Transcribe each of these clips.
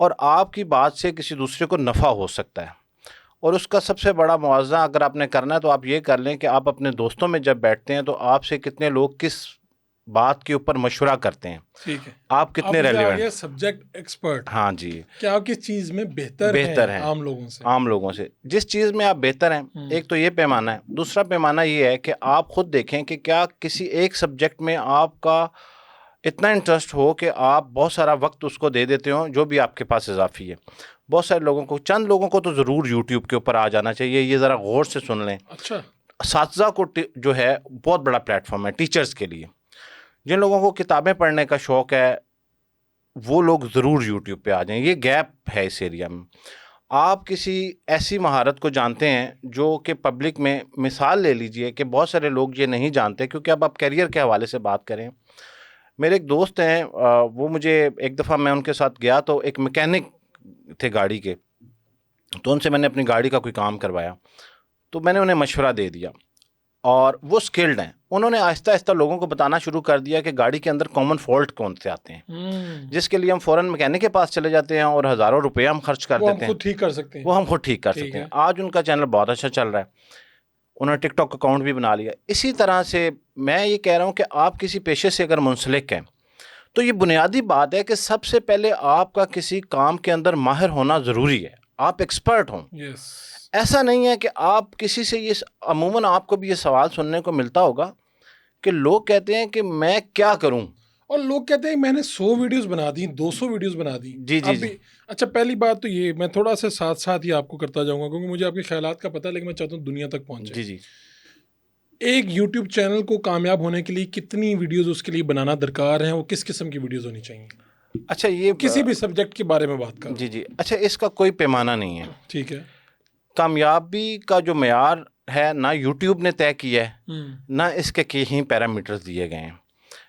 اور آپ کی بات سے کسی دوسرے کو نفع ہو سکتا ہے. اور اس کا سب سے بڑا موازنہ اگر آپ نے کرنا ہے تو آپ یہ کر لیں کہ آپ اپنے دوستوں میں جب بیٹھتے ہیں تو آپ سے کتنے لوگ کس بات کے اوپر مشورہ کرتے ہیں, ٹھیک ہے, آپ کتنے ریلیونٹ. سبجیکٹ ایکسپرٹ, ہاں جی, کہ آپ کس چیز میں بہتر ہیں عام لوگوں سے. عام لوگوں سے جس چیز میں آپ بہتر ہیں, ایک تو یہ پیمانہ ہے. دوسرا پیمانہ یہ ہے کہ آپ خود دیکھیں کہ کیا کسی ایک سبجیکٹ میں آپ کا اتنا انٹرسٹ ہو کہ آپ بہت سارا وقت اس کو دے دیتے ہوں جو بھی آپ کے پاس اضافی ہے. بہت سارے لوگوں کو, چند لوگوں کو تو ضرور یوٹیوب کے اوپر آ جانا چاہیے. یہ ذرا غور سے سن لیں. اچھا, اساتذہ کو جو ہے بہت بڑا پلیٹ فارم ہے ٹیچرز کے لیے. جن لوگوں کو کتابیں پڑھنے کا شوق ہے وہ لوگ ضرور یوٹیوب پہ آ جائیں. یہ گیپ ہے اس ایریا میں. آپ کسی ایسی مہارت کو جانتے ہیں جو کہ پبلک میں, مثال لے لیجئے کہ بہت سارے لوگ یہ نہیں جانتے, کیونکہ اب آپ کیریئر کے حوالے سے بات کریں. میرے ایک دوست ہیں, وہ مجھے ایک دفعہ میں ان کے ساتھ گیا تو ایک میکینک تھے گاڑی کے, تو ان سے میں نے اپنی گاڑی کا کوئی کام کروایا. تو میں نے انہیں مشورہ دے دیا اور وہ سکلڈ ہیں. انہوں نے آہستہ آہستہ لوگوں کو بتانا شروع کر دیا کہ گاڑی کے اندر کامن فالٹ کون سے آتے ہیں, جس کے لیے ہم فوراً میکینک کے پاس چلے جاتے ہیں اور ہزاروں روپے ہم خرچ کر دیتے ہیں. خود ٹھیک کر سکتے ہیں, وہ ہم خود ٹھیک کر سکتے ہیں. آج ان کا چینل بہت اچھا چل رہا ہے, انہوں نے ٹک ٹاک اکاؤنٹ بھی بنا لیا. اسی طرح سے میں یہ کہہ رہا ہوں کہ آپ کسی پیشے سے اگر منسلک ہیں تو یہ بنیادی بات ہے کہ سب سے پہلے آپ کا کسی کام کے اندر ماہر ہونا ضروری ہے, آپ ایکسپرٹ ہوں. ایسا نہیں ہے کہ آپ کسی سے یہ, عموماً آپ کو بھی یہ سوال سننے کو ملتا ہوگا کہ لوگ کہتے ہیں کہ میں کیا کروں, اور لوگ کہتے ہیں میں نے 100 ویڈیوز بنا دی, 200 ویڈیوز بنا دی. جی. اچھا, پہلی بات تو یہ میں تھوڑا سا ساتھ ساتھ ہی آپ کو کرتا جاؤں گا کیونکہ مجھے آپ کے خیالات کا پتہ ہے, لیکن میں چاہتا ہوں دنیا تک پہنچے. جی. ایک یوٹیوب چینل کو کامیاب ہونے کے لیے کتنی ویڈیوز اس کے لیے بنانا درکار ہیں, وہ کس قسم کی ویڈیوز ہونی چاہیے؟ اچھا, یہ کسی بھی سبجیکٹ کے بارے میں بات کر. جی. اچھا, اس کا کوئی پیمانہ نہیں ہے. ٹھیک ہے. کامیابی کا جو معیار ہے نہ یوٹیوب نے طے کیا ہے, نہ اس کے کہیں پیرامیٹرز دیے گئے ہیں.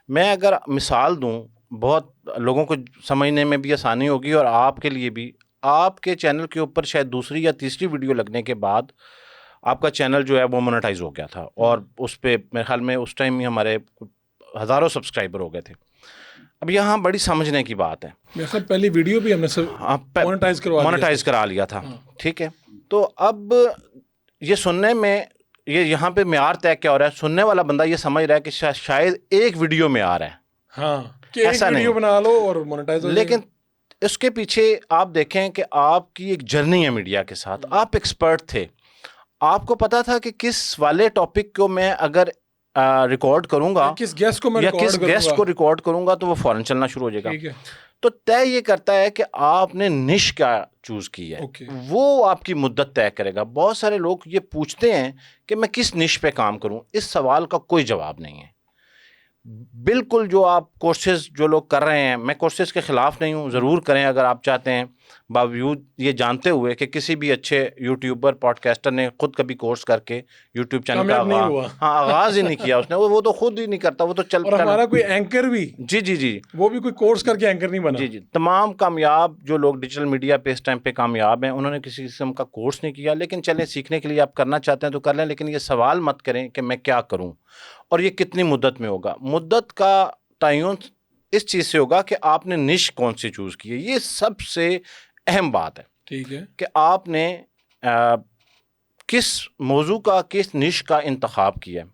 میں اگر مثال دوں, بہت لوگوں کو سمجھنے میں بھی آسانی ہوگی اور آپ کے لیے بھی. آپ کے چینل کے اوپر شاید دوسری یا تیسری ویڈیو لگنے کے بعد آپ کا چینل جو ہے وہ مونیٹائز ہو گیا تھا, اور اس پہ میرے خیال میں اس ٹائم ہی ہمارے ہزاروں سبسکرائبر ہو گئے تھے. اب یہاں بڑی سمجھنے کی بات ہے, میرے خیال پہلی ویڈیو بھی ہم نے مونیٹائز کرا لیا تھا. ٹھیک ہے, تو اب یہ سننے میں یہاں پہ معیار طے کیا ہو رہا ہے, سننے والا بندہ یہ سمجھ رہا ہے کہ شاید ایک ویڈیو میں آ رہا ہے. ہاں, کہ ایک ویڈیو بنا لو اور مونیٹائز ہو جائے. لیکن اس کے پیچھے آپ دیکھیں کہ آپ کی ایک جرنی ہے میڈیا کے ساتھ. آپ ایکسپرٹ تھے, آپ کو پتا تھا کہ کس والے ٹاپک کو میں اگر ریکارڈ کروں گا, کس گیسٹ کو میں ریکارڈ کروں گا تو وہ فوراً چلنا شروع ہو جائے گا. تو طے یہ کرتا ہے کہ آپ نے نش کیا چوز کی ہے, وہ آپ کی مدت طے کرے گا. بہت سارے لوگ یہ پوچھتے ہیں کہ میں کس نش پہ کام کروں. اس سوال کا کوئی جواب نہیں ہے. بالکل جو آپ کورسز جو لوگ کر رہے ہیں, میں کورسز کے خلاف نہیں ہوں, ضرور کریں اگر آپ چاہتے ہیں, باوجود یہ جانتے ہوئے کہ کسی بھی اچھے یوٹیوبر پوڈ کاسٹر نے خود کبھی کورس کر کے یوٹیوب چینل کا آغاز ہی نہیں کیا اس نے. وہ تو خود ہی نہیں کرتا, وہ تو چلتا. اور ہمارا کوئی اینکر بھی جی وہ بھی کوئی کورس کر کے اینکر نہیں بنا. جی. تمام کامیاب جو لوگ ڈیجیٹل میڈیا پہ اس ٹائم پہ کامیاب ہیں, انہوں نے کسی قسم کا کورس نہیں کیا. لیکن چلیں, سیکھنے کے لیے آپ کرنا چاہتے ہیں تو کر لیں, لیکن یہ سوال مت کریں کہ میں کیا کروں اور یہ کتنی مدت میں ہوگا. مدت کا تعین اس چیز سے ہوگا کہ آپ نے نش کون سی چوز کی ہے. یہ سب سے اہم بات ہے. ٹھیک ہے, کہ آپ نے کس موضوع کا, کس نش کا انتخاب کیا ہے.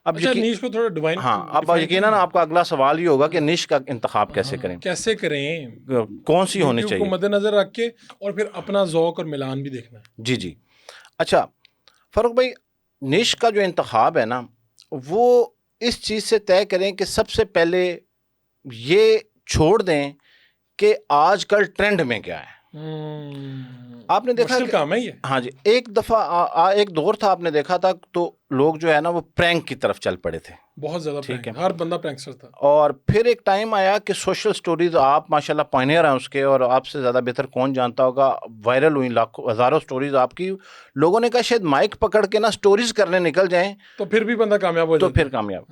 اب نیش کو تھوڑا ڈیفائن. ہاں, اب یقیناً آپ کا اگلا سوال یہ ہوگا کہ نش کا انتخاب کیسے کریں, کون سی ہونی چاہیے, کو مد نظر رکھ کے, اور پھر اپنا ذوق اور ملان بھی دیکھنا ہے. جی. اچھا فاروق بھائی, نش کا جو انتخاب ہے نا, وہ اس چیز سے طے کریں کہ سب سے پہلے یہ چھوڑ دیں کہ آج کل ٹرینڈ میں کیا ہے. آپ نے دیکھا کام ہے یہ. ہاں جی, ایک دفعہ ایک دور تھا, آپ نے دیکھا تھا تو لوگ جو ہے نا وہ پرینک کی طرف چل پڑے تھے. بہت زیادہ پرینک, ہر بندہ پرینکسٹر تھا. اور پھر ایک ٹائم آیا کہ سوشل سٹوریز, آپ ماشاءاللہ پائنیئر ہیں اس کے, اور آپ سے زیادہ بہتر کون جانتا ہوگا, وائرل ہوئی لاکھوں ہزاروں سٹوریز آپ کی. لوگوں نے کہا شاید مائک پکڑ کے نا سٹوریز کرنے نکل جائیں تو پھر بھی بندہ کامیاب ہو جائے, تو پھر کامیاب.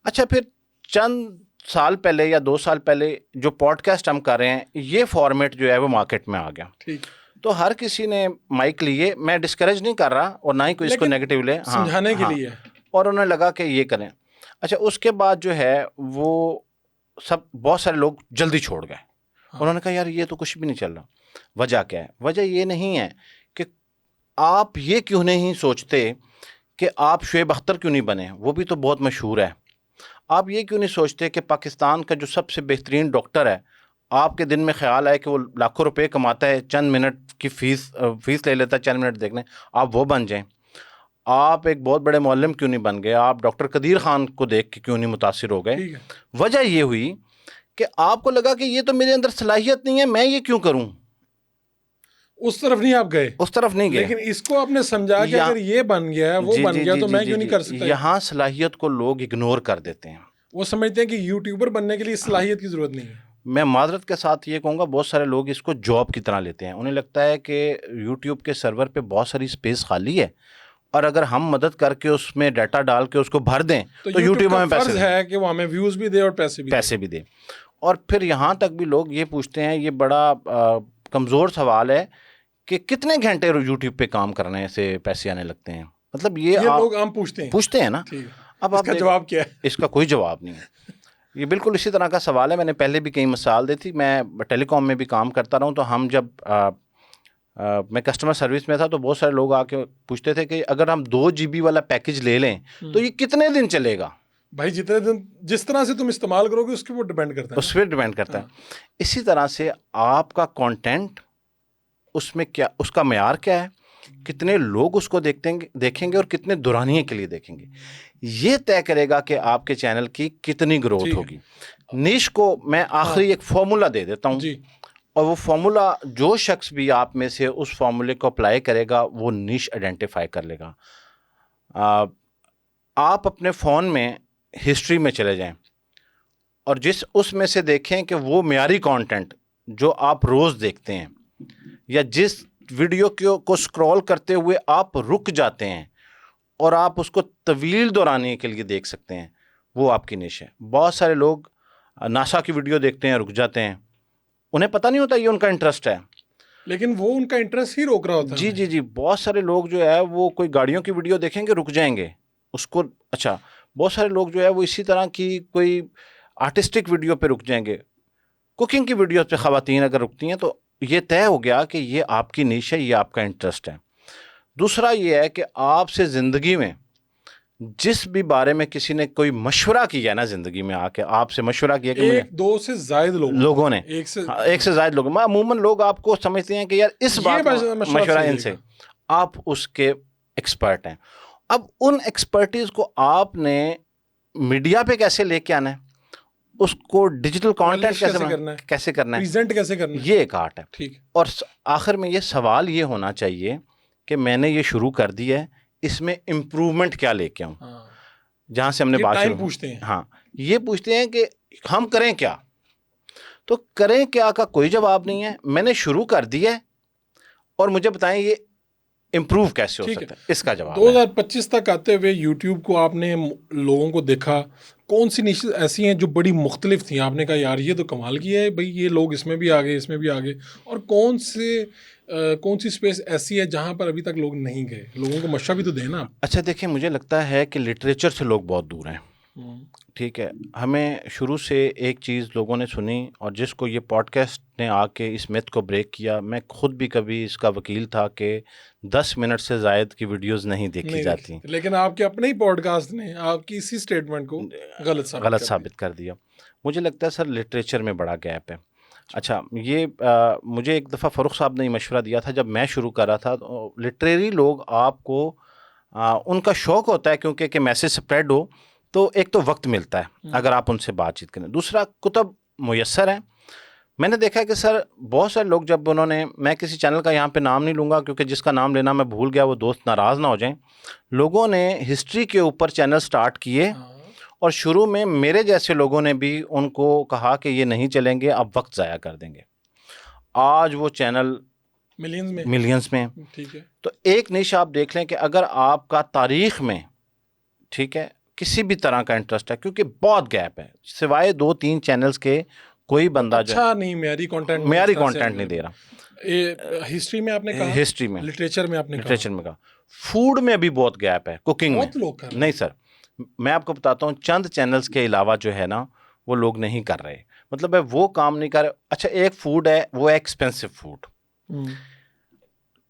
اچھا, پھر چند سال پہلے یا 2 سال پہلے جو پوڈ کاسٹ ہم کر رہے ہیں, یہ فارمیٹ جو ہے وہ مارکیٹ میں آ گیا. ٹھیک, تو ہر کسی نے مائک لیے, میں ڈسکریج نہیں کر رہا اور نہ ہی کوئی اس کو نیگیٹو لے, سمجھانے کے لیے, اور انہیں لگا کہ یہ کریں. اچھا, اس کے بعد جو ہے وہ سب بہت سارے لوگ جلدی چھوڑ گئے, انہوں نے کہا یار یہ تو کچھ بھی نہیں چل رہا. وجہ کیا ہے؟ وجہ یہ نہیں ہے کہ آپ یہ کیوں نہیں سوچتے کہ آپ شعیب اختر کیوں نہیں بنے, وہ بھی تو بہت مشہور ہے. آپ یہ کیوں نہیں سوچتے کہ پاکستان کا جو سب سے بہترین ڈاکٹر ہے, آپ کے دن میں خیال آئے کہ وہ لاکھوں روپے کماتا ہے, چند منٹ کی فیس لے لیتا ہے چند منٹ دیکھنے, آپ وہ بن جائیں. آپ ایک بہت بڑے معلم کیوں نہیں بن گئے؟ آپ ڈاکٹر قدیر خان کو دیکھ کے کیوں نہیں متاثر ہو گئے؟ وجہ یہ ہوئی کہ آپ کو لگا کہ یہ تو میرے اندر صلاحیت نہیں ہے, میں یہ کیوں کروں. اس طرف نہیں آپ گئے, اس طرف نہیں گئے, لیکن اس کو آپ نے سمجھا کہ اگر یہ بن گیا ہے, وہ بن گیا, تو میں کیوں نہیں کر سکتا. یہاں صلاحیت کو لوگ اگنور کر دیتے ہیں. وہ سمجھتے ہیں کہ یوٹیوبر بننے کے لیے صلاحیت کی ضرورت نہیں ہے. میں معذرت کے ساتھ یہ کہوں گا, بہت سارے لوگ اس کو جاب کی طرح لیتے ہیں. انہیں لگتا ہے کہ یوٹیوب کے سرور پہ بہت ساری اسپیس خالی ہے, اور اگر ہم مدد کر کے اس میں ڈیٹا ڈال کے اس کو بھر دیں تو یوٹیوب ہمیں فرض ہے کہ وہ ہمیں ویوز بھی دے اور پیسے بھی دے. اور پھر یہاں تک بھی لوگ یہ پوچھتے ہیں, یہ بڑا کمزور سوال ہے, کہ کتنے گھنٹے یوٹیوب پہ کام کرنے سے پیسے آنے لگتے ہیں. مطلب یہ لوگ عام پوچھتے ہیں نا. اب اس کا جواب کیا ہے؟ اس کا کوئی جواب نہیں ہے. یہ بالکل اسی طرح کا سوال ہے. میں نے پہلے بھی کئی مثال دی تھی. میں ٹیلی کام میں بھی کام کرتا رہا ہوں, تو ہم جب میں کسٹمر سروس میں تھا, تو بہت سارے لوگ آ کے پوچھتے تھے کہ اگر ہم 2 GB والا پیکج لے لیں تو یہ کتنے دن چلے گا؟ بھائی جتنے دن جس طرح سے تم استعمال کرو گے اس کے اوپر ڈیپینڈ کرتا ہے. اسی طرح سے آپ کا کانٹینٹ, اس میں کیا, اس کا معیار کیا ہے, کتنے لوگ اس کو دیکھیں گے اور کتنے دورانیے کے لیے دیکھیں گے, یہ طے کرے گا کہ آپ کے چینل کی کتنی گروتھ ہوگی. نیش کو میں آخری ایک فارمولا دے دیتا ہوں, اور وہ فارمولا جو شخص بھی آپ میں سے اس فارمولے کو اپلائی کرے گا وہ نیش آئیڈینٹیفائی کر لے گا. آپ اپنے فون میں ہسٹری میں چلے جائیں اور اس میں سے دیکھیں کہ وہ معیاری کانٹینٹ جو آپ روز دیکھتے ہیں, یا جس ویڈیو کو سکرول کرتے ہوئے آپ رک جاتے ہیں اور آپ اس کو طویل دورانیے کے لیے دیکھ سکتے ہیں, وہ آپ کی نیش ہے. بہت سارے لوگ ناسا کی ویڈیو دیکھتے ہیں, رک جاتے ہیں, انہیں پتہ نہیں ہوتا یہ ان کا انٹرسٹ ہے, لیکن وہ ان کا انٹرسٹ ہی روک رہا ہوتا ہے. جی. بہت سارے لوگ جو ہے وہ کوئی گاڑیوں کی ویڈیو دیکھیں گے, رک جائیں گے اس کو. اچھا, بہت سارے لوگ جو ہے وہ اسی طرح کی کوئی آرٹسٹک ویڈیو پہ رک جائیں گے. کوکنگ کی ویڈیو پہ خواتین اگر رکتی ہیں تو یہ طے ہو گیا کہ یہ آپ کی نیش ہے, یہ آپ کا انٹرسٹ ہے. دوسرا یہ ہے کہ آپ سے زندگی میں جس بھی بارے میں کسی نے کوئی مشورہ کیا نا, زندگی میں آ کے آپ سے مشورہ کیا کہ ایک دو سے زائد لوگوں نے ایک سے زائد لوگ, عموماً لوگ آپ کو سمجھتے ہیں کہ یار اس بات مشورہ ان سے, آپ اس کے ایکسپرٹ ہیں. اب ان ایکسپرٹیز کو آپ نے میڈیا پہ کیسے لے کے آنا ہے, اس کو ڈیجیٹل کانٹینٹ کیسے کرنا ہے, پریزنٹ کیسے کرنا ہے, یہ ایک آرٹ ہے. اور آخر میں یہ سوال یہ ہونا چاہیے کہ میں نے یہ شروع کر دی ہے, اس میں امپروومنٹ کیا لے کے آؤں. جہاں سے ہم نے بات شروع پوچھتے ہیں, ہاں یہ پوچھتے ہیں کہ ہم کریں کیا, تو کریں کیا کا کوئی جواب نہیں ہے. میں نے شروع کر دیا ہے اور مجھے بتائیں یہ امپروو کیسے ہو سکتا ہے, اس کا جواب 2025 تک آتے ہوئے یوٹیوب کو آپ نے لوگوں کو دیکھا, کون سی نیشز ایسی ہیں جو بڑی مختلف تھیں, آپ نے کہا یار یہ تو کمال کیا ہے بھائی, یہ لوگ اس میں بھی آگے, اس میں بھی آگے, اور کون سی اسپیس ایسی ہے جہاں پر ابھی تک لوگ نہیں گئے, لوگوں کو مشورہ بھی تو دینا. اچھا دیکھیں, مجھے لگتا ہے کہ لٹریچر سے لوگ بہت دور ہیں. ٹھیک ہے, ہمیں شروع سے ایک چیز لوگوں نے سنی, اور جس کو یہ پوڈ کاسٹ نے آ کے اس میتھ کو بریک کیا. میں خود بھی کبھی اس کا وکیل تھا کہ 10 منٹ سے زائد کی ویڈیوز نہیں دیکھی جاتی, لیکن آپ کے اپنے ہی پوڈ کاسٹ نے آپ کی اسی اسٹیٹمنٹ کو غلط ثابت کر دیا. مجھے لگتا ہے سر لٹریچر میں بڑا گیپ ہے. اچھا, یہ مجھے ایک دفعہ فاروق صاحب نے مشورہ دیا تھا جب میں شروع کر رہا تھا. لٹریری لوگ آپ کو ان کا شوق ہوتا ہے کیونکہ کہ میسج اسپریڈ ہو, تو ایک تو وقت ملتا ہے اگر آپ ان سے بات چیت کریں. دوسرا کتب میسر ہیں. میں نے دیکھا ہے کہ سر بہت سارے لوگ جب انہوں نے, میں کسی چینل کا یہاں پہ نام نہیں لوں گا کیونکہ جس کا نام لینا میں بھول گیا وہ دوست ناراض نہ ہو جائیں, لوگوں نے ہسٹری کے اوپر چینل سٹارٹ کیے, اور شروع میں میرے جیسے لوگوں نے بھی ان کو کہا کہ یہ نہیں چلیں گے, اب وقت ضائع کر دیں گے. آج وہ چینل ملینز میں. ٹھیک ہے, تو ایک نیش آپ دیکھ لیں کہ اگر آپ کا تاریخ میں, ٹھیک ہے, کسی بھی طرح کا انٹرسٹ ہے, کیونکہ بہت گیپ ہے, سوائے 2-3 چینلز کے کوئی بندہ جو اچھا نہیں معیاری کانٹینٹ نہیں دے رہا. ہسٹری میں آپ نے کہا, ہسٹری میں, لٹریچر میں آپ نے کہا, فوڈ میں بھی بہت گیپ ہے, کوکنگ میں نہیں. سر میں آپ کو بتاتا ہوں, چند چینلز کے علاوہ جو ہے نا وہ لوگ نہیں کر رہے. مطلب ہے وہ کام نہیں کر رہے. اچھا ایک فوڈ ہے وہ ہے ایکسپینسو فوڈ.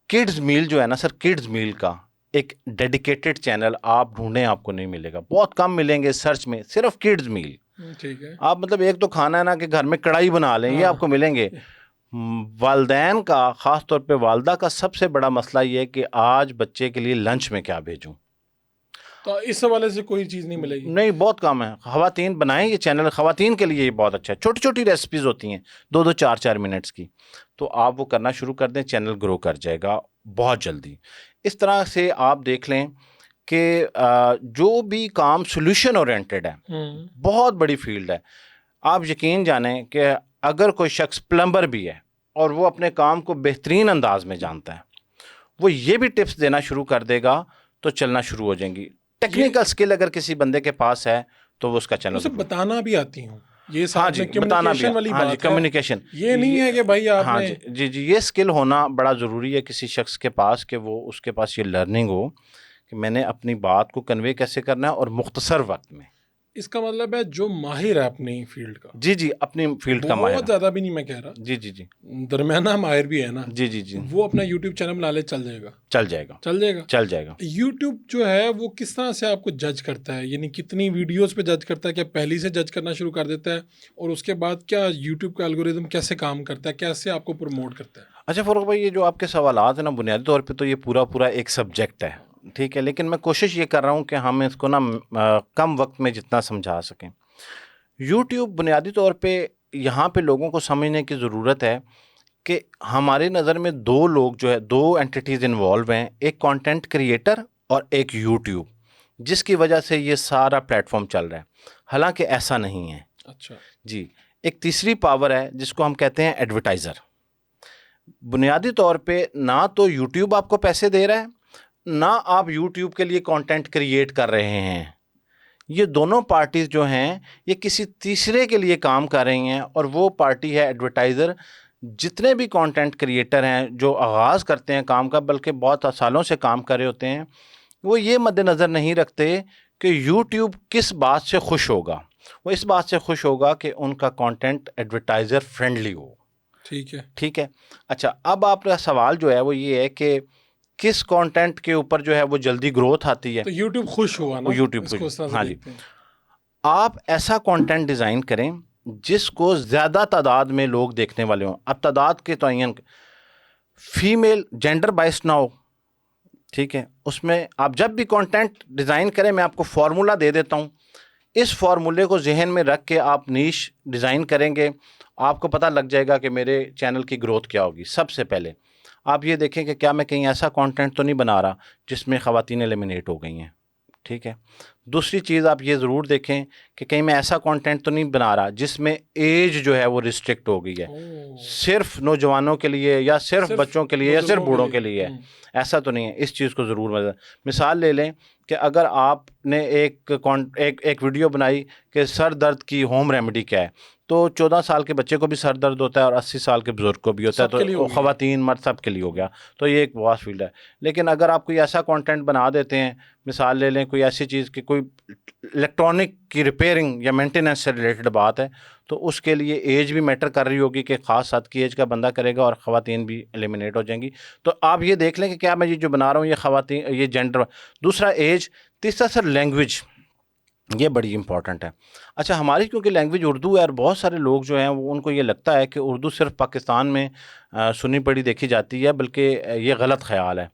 کڈز میل جو ہے نا سر, کڈز میل کا ایک ڈیڈیکیٹڈ چینل آپ ڈھونڈیں آپ کو نہیں ملے گا, بہت کم ملیں گے سرچ میں, صرف کڈز میل. ٹھیک ہے. آپ مطلب ایک تو کھانا ہے نا کہ گھر میں کڑھائی بنا لیں, یہ آپ کو ملیں گے. والدین کا, خاص طور پہ والدہ کا سب سے بڑا مسئلہ یہ ہے کہ آج بچے کے لیے لنچ میں کیا بھیجوں. تو اس حوالے سے کوئی چیز نہیں ملے گی. نہیں, بہت کم ہے. خواتین بنائیں یہ چینل, خواتین کے لیے یہ بہت اچھا ہے. چھوٹی چھوٹی ریسیپیز ہوتی ہیں 2-4 منٹس کی, تو آپ وہ کرنا شروع کر دیں, چینل گرو کر جائے گا بہت جلدی. اس طرح سے آپ دیکھ لیں کہ جو بھی کام سولوشن اورینٹڈ ہے, بہت بڑی فیلڈ ہے. آپ یقین جانیں کہ اگر کوئی شخص پلمبر بھی ہے اور وہ اپنے کام کو بہترین انداز میں جانتا ہے, وہ یہ بھی ٹپس دینا شروع کر دے گا تو چلنا شروع ہو جائیں گی. ٹیکنیکل سکل اگر کسی بندے کے پاس ہے تو وہ اس کا چینل اسے بتانا بھی آتی ہوں. یہ ہاں جی, بتانا بھی, والی ہاں جی, بات ہے. کمیونیکیشن. یہ نہیں ہے کہ بھائی آپ ہاں نے جی جی, یہ اسکل ہونا بڑا ضروری ہے کسی شخص کے پاس, کہ وہ اس کے پاس یہ لرننگ ہو کہ میں نے اپنی بات کو کنوے کیسے کرنا ہے اور مختصر وقت میں. اس کا مطلب ہے جو ماہر ہے اپنی فیلڈ کا, جی جی, اپنی فیلڈ کا ماہر بہت زیادہ بھی نہیں میں کہہ رہا, جی جی جی, درمیانہ ماہر بھی ہے نا, جی جی جی, وہ اپنا یوٹیوب چینل بنا لے, چل جائے گا. چل جائے گا, چل جائے گا. چل جائے گا. یوٹیوب جو ہے وہ کس طرح سے آپ کو جج کرتا ہے, یعنی کتنی ویڈیوز پہ جج کرتا ہے, کیا پہلی سے جج کرنا شروع کر دیتا ہے, اور اس کے بعد کیا یوٹیوب کا الگوریدم کیسے کام کرتا ہے, کیسے آپ کو پروموٹ کرتا ہے؟ اچھا فاروق بھائی, یہ جو آپ کے سوالات ہیں نا, بنیادی طور پہ تو یہ پورا ایک سبجیکٹ ہے, ٹھیک ہے, لیکن میں کوشش یہ کر رہا ہوں کہ ہم اس کو نا کم وقت میں جتنا سمجھا سکیں. یوٹیوب بنیادی طور پہ یہاں پہ لوگوں کو سمجھنے کی ضرورت ہے کہ ہمارے نظر میں دو لوگ جو ہے, دو اینٹیٹیز انوالو ہیں, ایک کانٹینٹ کریٹر اور ایک یوٹیوب, جس کی وجہ سے یہ سارا پلیٹ فارم چل رہا ہے. حالانکہ ایسا نہیں ہے. اچھا جی, ایک تیسری پاور ہے جس کو ہم کہتے ہیں ایڈورٹائزر. بنیادی طور پہ نہ تو یوٹیوب آپ کو پیسے دے رہا ہے, نہ آپ یوٹیوب کے لیے کانٹینٹ کریٹ کر رہے ہیں. یہ دونوں پارٹیز جو ہیں یہ کسی تیسرے کے لیے کام کر رہی ہیں, اور وہ پارٹی ہے ایڈورٹائزر. جتنے بھی کانٹینٹ کریٹر ہیں جو آغاز کرتے ہیں کام کا, بلکہ بہت سالوں سے کام کر رہے ہوتے ہیں, وہ یہ مد نظر نہیں رکھتے کہ یوٹیوب کس بات سے خوش ہوگا. وہ اس بات سے خوش ہوگا کہ ان کا کانٹینٹ ایڈورٹائزر فرینڈلی ہو. ٹھیک ہے, ٹھیک ہے. اچھا, اب آپ کا سوال جو ہے وہ یہ ہے کہ کس کانٹینٹ کے اوپر جو ہے وہ جلدی گروتھ آتی ہے. تو یوٹیوب خوش ہوا نا, یوٹیوب اس کو اس طرح سے ہاں جی, دیکھتے ہیں. آپ ایسا کانٹینٹ ڈیزائن کریں جس کو زیادہ تعداد میں لوگ دیکھنے والے ہوں. اب تعداد کے تعین فیمیل جینڈر بائس نہ ہو, ٹھیک ہے. اس میں آپ جب بھی کانٹینٹ ڈیزائن کریں, میں آپ کو فارمولا دے دیتا ہوں, اس فارمولے کو ذہن میں رکھ کے آپ نیش ڈیزائن کریں گے, آپ کو پتہ لگ جائے گا کہ میرے چینل کی گروتھ کیا ہوگی. سب سے پہلے آپ یہ دیکھیں کہ کیا میں کہیں ایسا کانٹینٹ تو نہیں بنا رہا جس میں خواتین ایلیمنیٹ ہو گئی ہیں, ٹھیک ہے. دوسری چیز آپ یہ ضرور دیکھیں کہ کہیں میں ایسا کانٹینٹ تو نہیں بنا رہا جس میں ایج جو ہے وہ ریسٹرکٹ ہو گئی ہے, صرف نوجوانوں کے لیے یا صرف بچوں کے لیے یا صرف بوڑھوں کے لیے ہے. ایسا تو نہیں ہے. اس چیز کو ضرور مثال لے لیں کہ اگر آپ نے ایک ویڈیو بنائی کہ سر درد کی ہوم ریمیڈی کیا ہے, تو 14 سال کے بچے کو بھی سر درد ہوتا ہے اور 80 سال کے بزرگ کو بھی ہوتا ہے, تو خواتین مرد سب کے لیے ہو گیا. تو یہ ایک واس فیلڈ ہے. لیکن اگر آپ کوئی ایسا کانٹینٹ بنا دیتے ہیں, مثال لے لیں کوئی ایسی چیز کہ کوئی الیکٹرانک کی ریپیئرنگ یا مینٹیننس سے ریلیٹڈ بات ہے, تو اس کے لیے ایج بھی میٹر کر رہی ہوگی کہ خاص حد کی ایج کا بندہ کرے گا اور خواتین بھی ایلیمنیٹ ہو جائیں گی. تو آپ یہ دیکھ لیں کہ کیا میں یہ جو بنا رہا ہوں یہ خواتین, یہ جینڈر. دوسرا ایج. تیسرا سر لینگویج, یہ بڑی امپورٹنٹ ہے. اچھا, ہماری کیونکہ لینگویج اردو ہے اور بہت سارے لوگ جو ہیں وہ ان کو یہ لگتا ہے کہ اردو صرف پاکستان میں سنی پڑھی دیکھی جاتی ہے, بلکہ یہ غلط خیال ہے.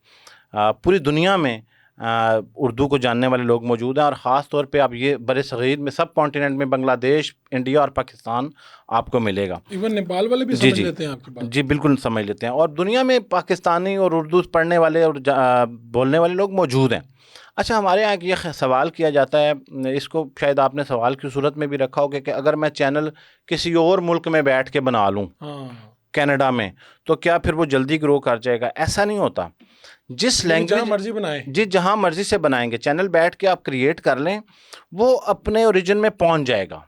پوری دنیا میں اردو کو جاننے والے لوگ موجود ہیں, اور خاص طور پہ آپ یہ برِ صغیر میں سب کانٹیننٹ میں بنگلہ دیش, انڈیا اور پاکستان آپ کو ملے گا. ایون نیپال والے بھی جی سمجھ جی لیتے ہیں آپ کی بات. جی بالکل سمجھ لیتے ہیں, اور دنیا میں پاکستانی اور اردو پڑھنے والے اور بولنے والے لوگ موجود ہیں. اچھا, ہمارے یہاں یہ سوال کیا جاتا ہے, اس کو شاید آپ نے سوال کی صورت میں بھی رکھا ہوگا کہ اگر میں چینل کسی اور ملک میں بیٹھ کے بنا لوں, کینیڈا میں, تو کیا پھر وہ جلدی گرو کر جائے گا؟ ایسا نہیں ہوتا. جس لینگویج جہاں مرضی بنائیں, جی جہاں مرضی سے بنائیں گے چینل, بیٹھ کے آپ کریٹ کر لیں, وہ اپنے اوریجن میں پہنچ جائے گا.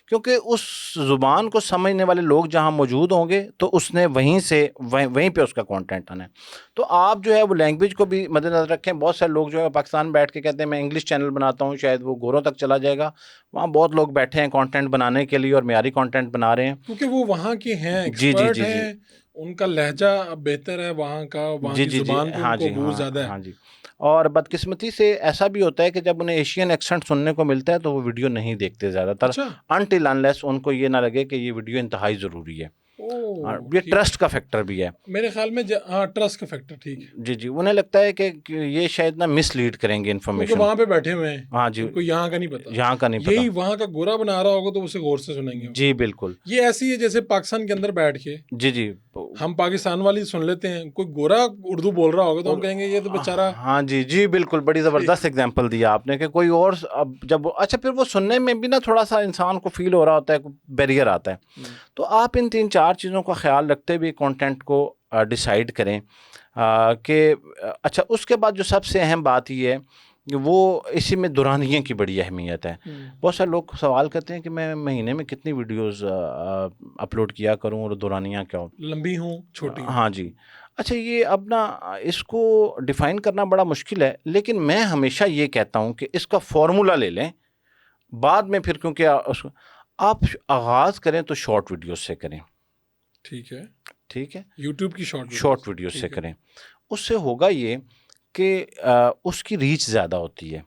کیونکہ اس زبان کو سمجھنے والے لوگ جہاں موجود ہوں گے تو اس نے وہیں پہ اس کا کانٹینٹ آنا ہے. تو آپ جو ہے وہ لینگویج کو بھی مد نظر رکھیں. بہت سارے لوگ جو ہے پاکستان بیٹھ کے کہتے ہیں میں انگلش چینل بناتا ہوں, شاید وہ گوروں تک چلا جائے گا. وہاں بہت لوگ بیٹھے ہیں کانٹینٹ بنانے کے لیے اور معیاری کانٹینٹ بنا رہے ہیں, کیونکہ وہ وہاں کے ہیں, جی جی ایکسپرٹ جی جی ہیں, ان کا لہجہ بہتر ہے وہاں کا, وہاں جی کی جی جی زبان پہ ان ہاں کو جی عبور ہاں زیادہ ہے. ہاں جی. اور بدقسمتی سے ایسا بھی ہوتا ہے کہ جب انہیں ایشین ایکسنٹ سننے کو ملتا ہے تو وہ ویڈیو نہیں دیکھتے زیادہ تر, اچھا, انٹل انلیس ان کو یہ نہ لگے کہ یہ ویڈیو انتہائی ضروری ہے. اور او یہ ٹھیک, ٹرسٹ کا فیکٹر بھی ہے. میرے خیال میں ہاں ٹرسٹ کا فیکٹر ٹھیک ہے, جی جی, انہیں لگتا ہے کہ یہ شاید نہ مس لیڈ کریں گے کیونکہ انفارمیشن. وہاں پہ بیٹھے ہوئے ہیں, ہاں جی, ان کو یہاں کا نہیں پتا, یہاں کا نہیں پتا. یہی وہاں کا گورا بنا رہا ہوگا تو اسے غور سے سنیں گے. جی بالکل. یہ ایسی ہے جیسے پاکستان کے اندر بیٹھ کے جی جی ہم پاکستان والی سن لیتے ہیں, کوئی گورا اردو بول رہا ہوگا تو ہم کہیں گے یہ تو بیچارہ. ہاں جی جی بالکل, بڑی زبردست اگزامپل دیا آپ نے کہ کوئی اور اب جب اچھا پھر وہ سننے میں بھی نا تھوڑا سا انسان کو فیل ہو رہا ہوتا ہے, بیریئر آتا ہے. تو آپ ان 3-4 چیزوں کا خیال رکھتے ہوئے کانٹینٹ کو ڈیسائیڈ کریں کہ اچھا. اس کے بعد جو سب سے اہم بات یہ ہے کہ وہ اسی میں دورانیے کی بڑی اہمیت ہے. بہت سارے لوگ سوال کرتے ہیں کہ میں مہینے میں کتنی ویڈیوز اپلوڈ کیا کروں اور دورانیہ کیا ہو, لمبی ہوں چھوٹی ہوں. ہاں جی. اچھا یہ اب نا اس کو ڈیفائن کرنا بڑا مشکل ہے, لیکن میں ہمیشہ یہ کہتا ہوں کہ اس کا فارمولا لے لیں بعد میں پھر, کیونکہ آپ آغاز کریں تو شارٹ ویڈیوز سے کریں. ٹھیک ہے, ٹھیک ہے, یوٹیوب کی شارٹ ویڈیوز سے کریں. اس سے ہوگا یہ کہ اس کی ریچ زیادہ ہوتی ہے.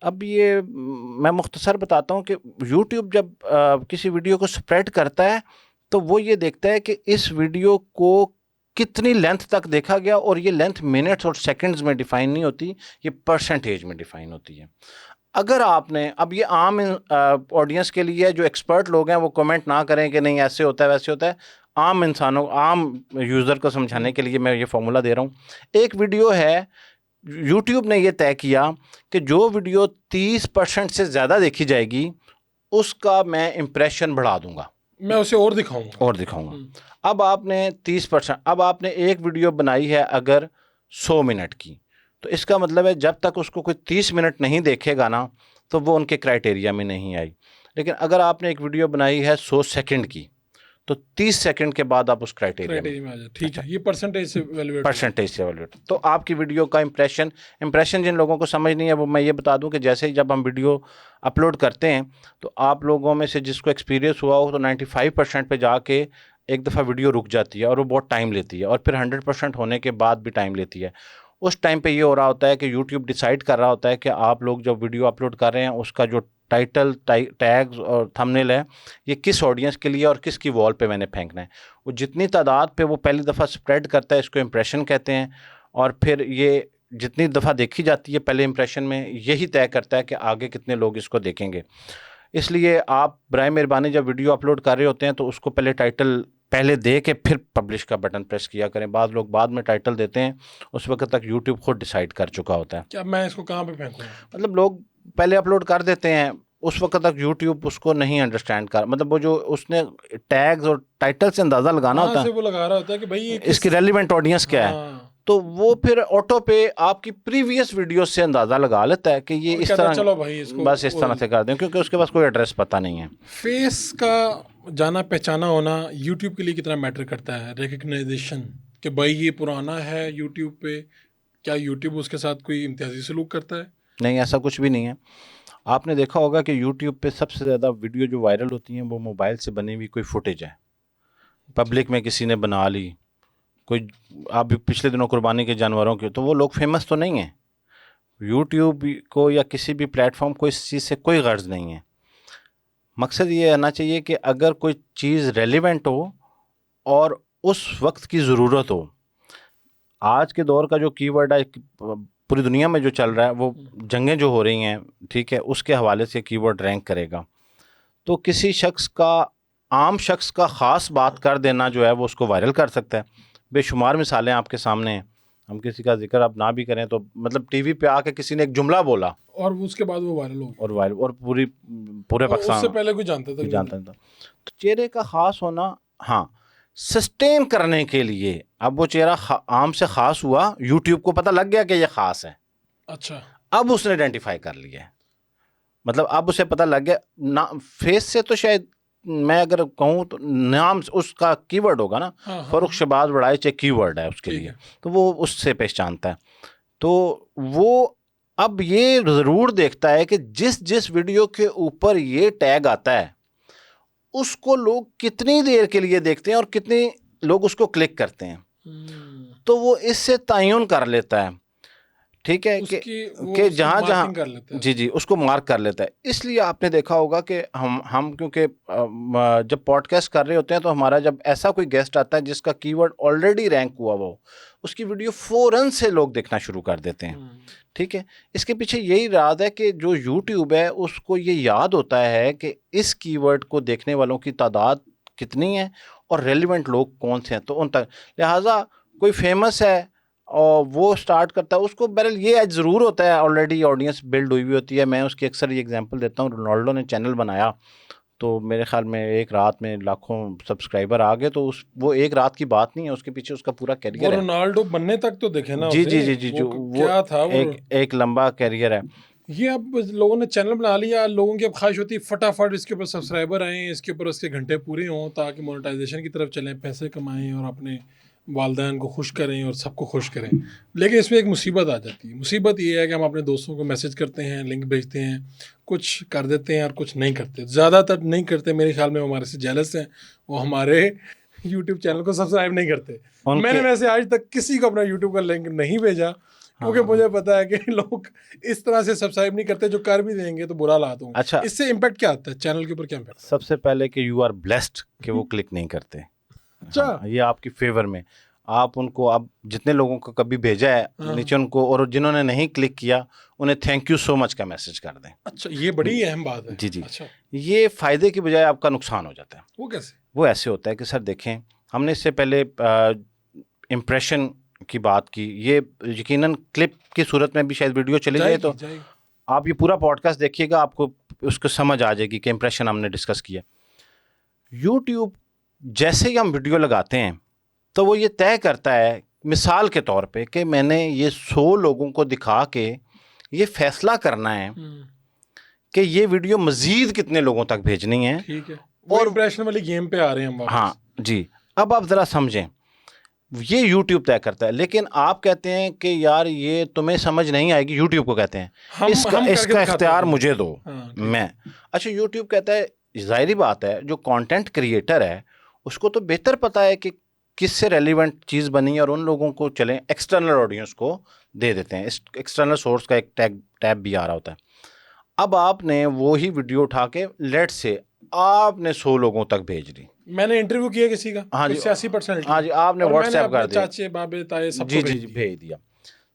اب یہ میں مختصر بتاتا ہوں کہ یوٹیوب جب کسی ویڈیو کو سپریڈ کرتا ہے تو وہ یہ دیکھتا ہے کہ اس ویڈیو کو کتنی لینتھ تک دیکھا گیا, اور یہ لینتھ منٹس اور سیکنڈز میں ڈیفائن نہیں ہوتی, یہ پرسنٹیج میں ڈیفائن ہوتی ہے. اگر آپ نے اب یہ عام آڈینس کے لیے جو ایکسپرٹ لوگ ہیں وہ کمنٹ نہ کریں کہ نہیں ایسے ہوتا ہے ویسے ہوتا ہے, عام انسانوں عام یوزر کو سمجھانے کے لیے میں یہ فارمولا دے رہا ہوں. ایک ویڈیو ہے, یوٹیوب نے یہ طے کیا کہ جو ویڈیو 30% سے زیادہ دیکھی جائے گی اس کا میں امپریشن بڑھا دوں گا, میں اسے اور دکھاؤں گا. اب آپ نے 30%, اب آپ نے ایک ویڈیو بنائی ہے اگر 100 منٹ کی, تو اس کا مطلب ہے جب تک اس کو کوئی 30 منٹ نہیں دیکھے گا نا تو وہ ان کے کرائٹیریا میں نہیں آئی. لیکن اگر آپ نے ایک ویڈیو بنائی ہے 100 سیکنڈ کی تو 30 سیکنڈ کے بعد آپ اس کرائٹیریا میں آ جائے. ٹھیک ہے, یہ پرسنٹیج سے ایویلویٹ. تو آپ کی ویڈیو کا امپریشن جن لوگوں کو سمجھ نہیں ہے وہ میں یہ بتا دوں کہ جیسے ہی جب ہم ویڈیو اپلوڈ کرتے ہیں تو آپ لوگوں میں سے جس کو ایکسپیرینس ہوا ہو تو 95% پہ جا کے ایک دفعہ ویڈیو رک جاتی ہے اور وہ بہت ٹائم لیتی ہے, اور پھر 100% ہونے کے بعد بھی ٹائم لیتی ہے. اس ٹائم پہ یہ ہو رہا ہوتا ہے کہ یوٹیوب ڈیسائیڈ کر رہا ہوتا ہے کہ آپ لوگ جب ویڈیو اپلوڈ کر رہے ہیں اس کا جو ٹائٹل ٹیگز اور تھمبنیل ہے یہ کس آڈینس کے لیے اور کس کی وال پہ میں نے پھینکنا ہے. وہ جتنی تعداد پہ وہ پہلی دفعہ سپریڈ کرتا ہے اس کو امپریشن کہتے ہیں, اور پھر یہ جتنی دفعہ دیکھی جاتی ہے پہلے امپریشن میں یہی طے کرتا ہے کہ آگے کتنے لوگ اس کو دیکھیں گے. اس لیے آپ برائے مہربانی جب ویڈیو اپلوڈ کر رہے ہوتے ہیں تو اس کو پہلے ٹائٹل پہلے دے کے پھر پبلش کا بٹن پریس کیا کریں. بعض لوگ بعد میں ٹائٹل دیتے ہیں, اس وقت تک یوٹیوب خود ڈیسائیڈ کر چکا ہوتا ہے. کیا میں اس کو کہاں پہ پھینکوں؟ مطلب لوگ پہلے اپلوڈ کر دیتے ہیں, اس وقت تک یوٹیوب اس کو نہیں انڈرسٹینڈ کر, مطلب وہ جو اس نے ٹیگز اور ٹائٹل سے اندازہ لگانا ہوتا ہے وہ لگا رہا ہوتا ہے کہ بھائی اس کی ریلیونٹ آڈینس کیا ہے, تو وہ پھر آٹو پہ آپ کی پریویس ویڈیو سے اندازہ لگا لیتا ہے کہ یہ اس طرح, چلو بھائی اس کو بس اس طرح سے کر دیں, کیونکہ اس کے پاس کوئی ایڈریس پتہ نہیں ہے. فیس کا جانا پہچانا ہونا یوٹیوب کے لیے کتنا میٹر کرتا ہے, ریکگنائزیشن کہ بھائی یہ پرانا ہے یوٹیوب پہ, کیا یوٹیوب اس کے ساتھ کوئی امتیازی سلوک کرتا ہے؟ نہیں, ایسا کچھ بھی نہیں ہے. آپ نے دیکھا ہوگا کہ یوٹیوب پہ سب سے زیادہ ویڈیو جو وائرل ہوتی ہیں وہ موبائل سے بنی ہوئی کوئی فوٹیج ہے, پبلک میں کسی نے بنا لی, کوئی آپ بھی پچھلے دنوں قربانی کے جانوروں کے, تو وہ لوگ فیمس تو نہیں ہیں. یوٹیوب کو یا کسی بھی پلیٹ فارم کو اس چیز سے کوئی غرض نہیں ہے. مقصد یہ آنا چاہیے کہ اگر کوئی چیز ریلیونٹ ہو اور اس وقت کی ضرورت ہو. آج کے دور کا جو کی ورڈ ہے پوری دنیا میں جو چل رہا ہے وہ جنگیں جو ہو رہی ہیں, ٹھیک ہے, اس کے حوالے سے کی ورڈ رینک کرے گا. تو کسی شخص کا, عام شخص کا خاص بات کر دینا جو ہے وہ اس کو وائرل کر سکتا ہے. بے شمار مثالیں آپ کے سامنے ہیں, ہم کسی کا ذکر اب نہ بھی کریں تو مطلب ٹی وی پہ آ کے کسی نے ایک جملہ بولا اور اس کے بعد وہ وائرل ہو اور اور پورے پاکستان اس سے پہلے کوئی جانتا تھا. تو چہرے کا خاص ہونا, ہاں, سسٹین کرنے کے لیے. اب وہ چہرہ عام سے خاص ہوا, یوٹیوب کو پتہ لگ گیا کہ یہ خاص ہے, اچھا, اب اس نے آئیڈینٹیفائی کر لیا ہے, مطلب اب اسے پتہ لگ گیا. فیس سے تو شاید میں اگر کہوں تو نام اس کا کی ورڈ ہوگا نا, فروخ شہباز وڑائچ ایک کی ورڈ ہے اس کے لیے, تو وہ اس سے پہچانتا ہے. تو وہ اب یہ ضرور دیکھتا ہے کہ جس ویڈیو کے اوپر یہ ٹیگ آتا ہے اس کو لوگ کتنی دیر کے لیے دیکھتے ہیں اور کتنے لوگ اس کو کلک کرتے ہیں, تو وہ اس سے تعین کر لیتا ہے, ٹھیک ہے, کہ جہاں جی اس کو مارک کر لیتا ہے. اس لیے آپ نے دیکھا ہوگا کہ ہم کیونکہ جب پوڈ کاسٹ کر رہے ہوتے ہیں تو ہمارا جب ایسا کوئی گیسٹ آتا ہے جس کا کی ورڈ آلریڈی رینک ہوا وہ, اس کی ویڈیو فوراً سے لوگ دیکھنا شروع کر دیتے ہیں, ٹھیک ہے. اس کے پیچھے یہی راز ہے کہ جو یوٹیوب ہے اس کو یہ یاد ہوتا ہے کہ اس کی ورڈ کو دیکھنے والوں کی تعداد کتنی ہے اور ریلیونٹ لوگ کون سے ہیں, تو ان تک لہٰذا کوئی فیمس ہے اور وہ سٹارٹ کرتا ہے, اس کو بہرحال یہ ایج ضرور ہوتا ہے, آلریڈی آڈینس بلڈ ہوئی ہوتی ہے. میں اس کی اکثر یہ ایگزامپل دیتا ہوں, رونالڈو نے چینل بنایا تو میرے خیال میں ایک رات میں لاکھوں سبسکرائبر آ گئے, تو وہ ایک رات کی بات نہیں ہے, اس کے پیچھے اس کا پورا کیریئر ہے. رونالڈو بننے تک تو دیکھے نا, جی وہ ایک لمبا کیریئر ہے. یہ اب لوگوں نے چینل بنا لیا, لوگوں کی اب خواہش ہوتی ہے فٹافٹ اس کے اوپر سبسکرائبر آئیں, اس کے اوپر اس کے گھنٹے پورے ہوں تاکہ مونیٹائزیشن کی طرف چلیں, پیسے کمائیں اور اپنے والدین کو خوش کریں اور سب کو خوش کریں. لیکن اس میں ایک مصیبت آ جاتی ہے. مصیبت یہ ہے کہ ہم اپنے دوستوں کو میسج کرتے ہیں, لنک بھیجتے ہیں, کچھ کر دیتے ہیں اور کچھ نہیں کرتے. زیادہ تر نہیں کرتے, میرے خیال میں ہمارے سے جیلس ہیں, وہ ہمارے یوٹیوب چینل کو سبسکرائب نہیں کرتے. میں نے ویسے آج تک کسی کو اپنا یوٹیوب کا لنک نہیں بھیجا کیونکہ مجھے پتا ہے کہ لوگ اس طرح سے سبسکرائب نہیں کرتے, جو کر بھی دیں گے تو برا لات ہوں. اچھا, اس سے امپیکٹ کیا آتا ہے چینل کے اوپر, کیا امپیکٹ؟ سب سے پہلے کہ یو آر بلیسڈ کہ وہ کلک نہیں کرتے. اچھا, یہ آپ کی فیور میں, آپ ان کو اب جتنے لوگوں کو کبھی بھیجا ہے نیچے ان کو, اور جنہوں نے نہیں کلک کیا انہیں تھینک یو سو مچ کا میسج کر دیں. اچھا, یہ بڑی اہم بات ہے. جی یہ فائدے کی بجائے آپ کا نقصان ہو جاتا ہے. وہ کیسے؟ وہ ایسے ہوتا ہے کہ سر دیکھیں, ہم نے اس سے پہلے امپریشن کی بات کی, یہ یقیناً کلپ کی صورت میں بھی شاید ویڈیو چلی جائے تو آپ یہ پورا پوڈ کاسٹ دیکھیے گا, آپ کو اس کو سمجھ آ جائے گی کہ امپریشن ہم نے ڈسکس کیا. یوٹیوب جیسے ہی ہم ویڈیو لگاتے ہیں تو وہ یہ طے کرتا ہے مثال کے طور پہ کہ میں نے یہ 100 لوگوں کو دکھا کے یہ فیصلہ کرنا ہے کہ یہ ویڈیو مزید کتنے لوگوں تک بھیجنی ہے. ٹھیک ہے, اور امپریشن والی گیم پہ آ رہے ہیں ہم. ہاں جی, اب آپ ذرا سمجھیں, یہ یوٹیوب طے کرتا ہے, لیکن آپ کہتے ہیں کہ یار یہ تمہیں سمجھ نہیں آئے گی, یوٹیوب کو کہتے ہیں اس کا اختیار مجھے دو میں. اچھا, یوٹیوب کہتا ہے ظاہری بات ہے جو کانٹینٹ کریٹر ہے اس کو تو بہتر پتا ہے کہ کس سے ریلیونٹ چیز بنی اور ان لوگوں کو چلیں ایکسٹرنل آڈینس کو دے دیتے ہیں. اس ایکسٹرنل سورس کا ایک ٹیب بھی آ رہا ہوتا ہے. اب آپ نے وہی ویڈیو اٹھا کے لیٹ سے آپ نے 100 لوگوں تک بھیج دی. میں نے انٹرویو کیا کسی کا, ہاں جی, سیاسی پرسنالٹی, ہاں جی, آپ نے واٹس ایپ کر دیا, چاچے بابے تائے سب کو بھیج دیا.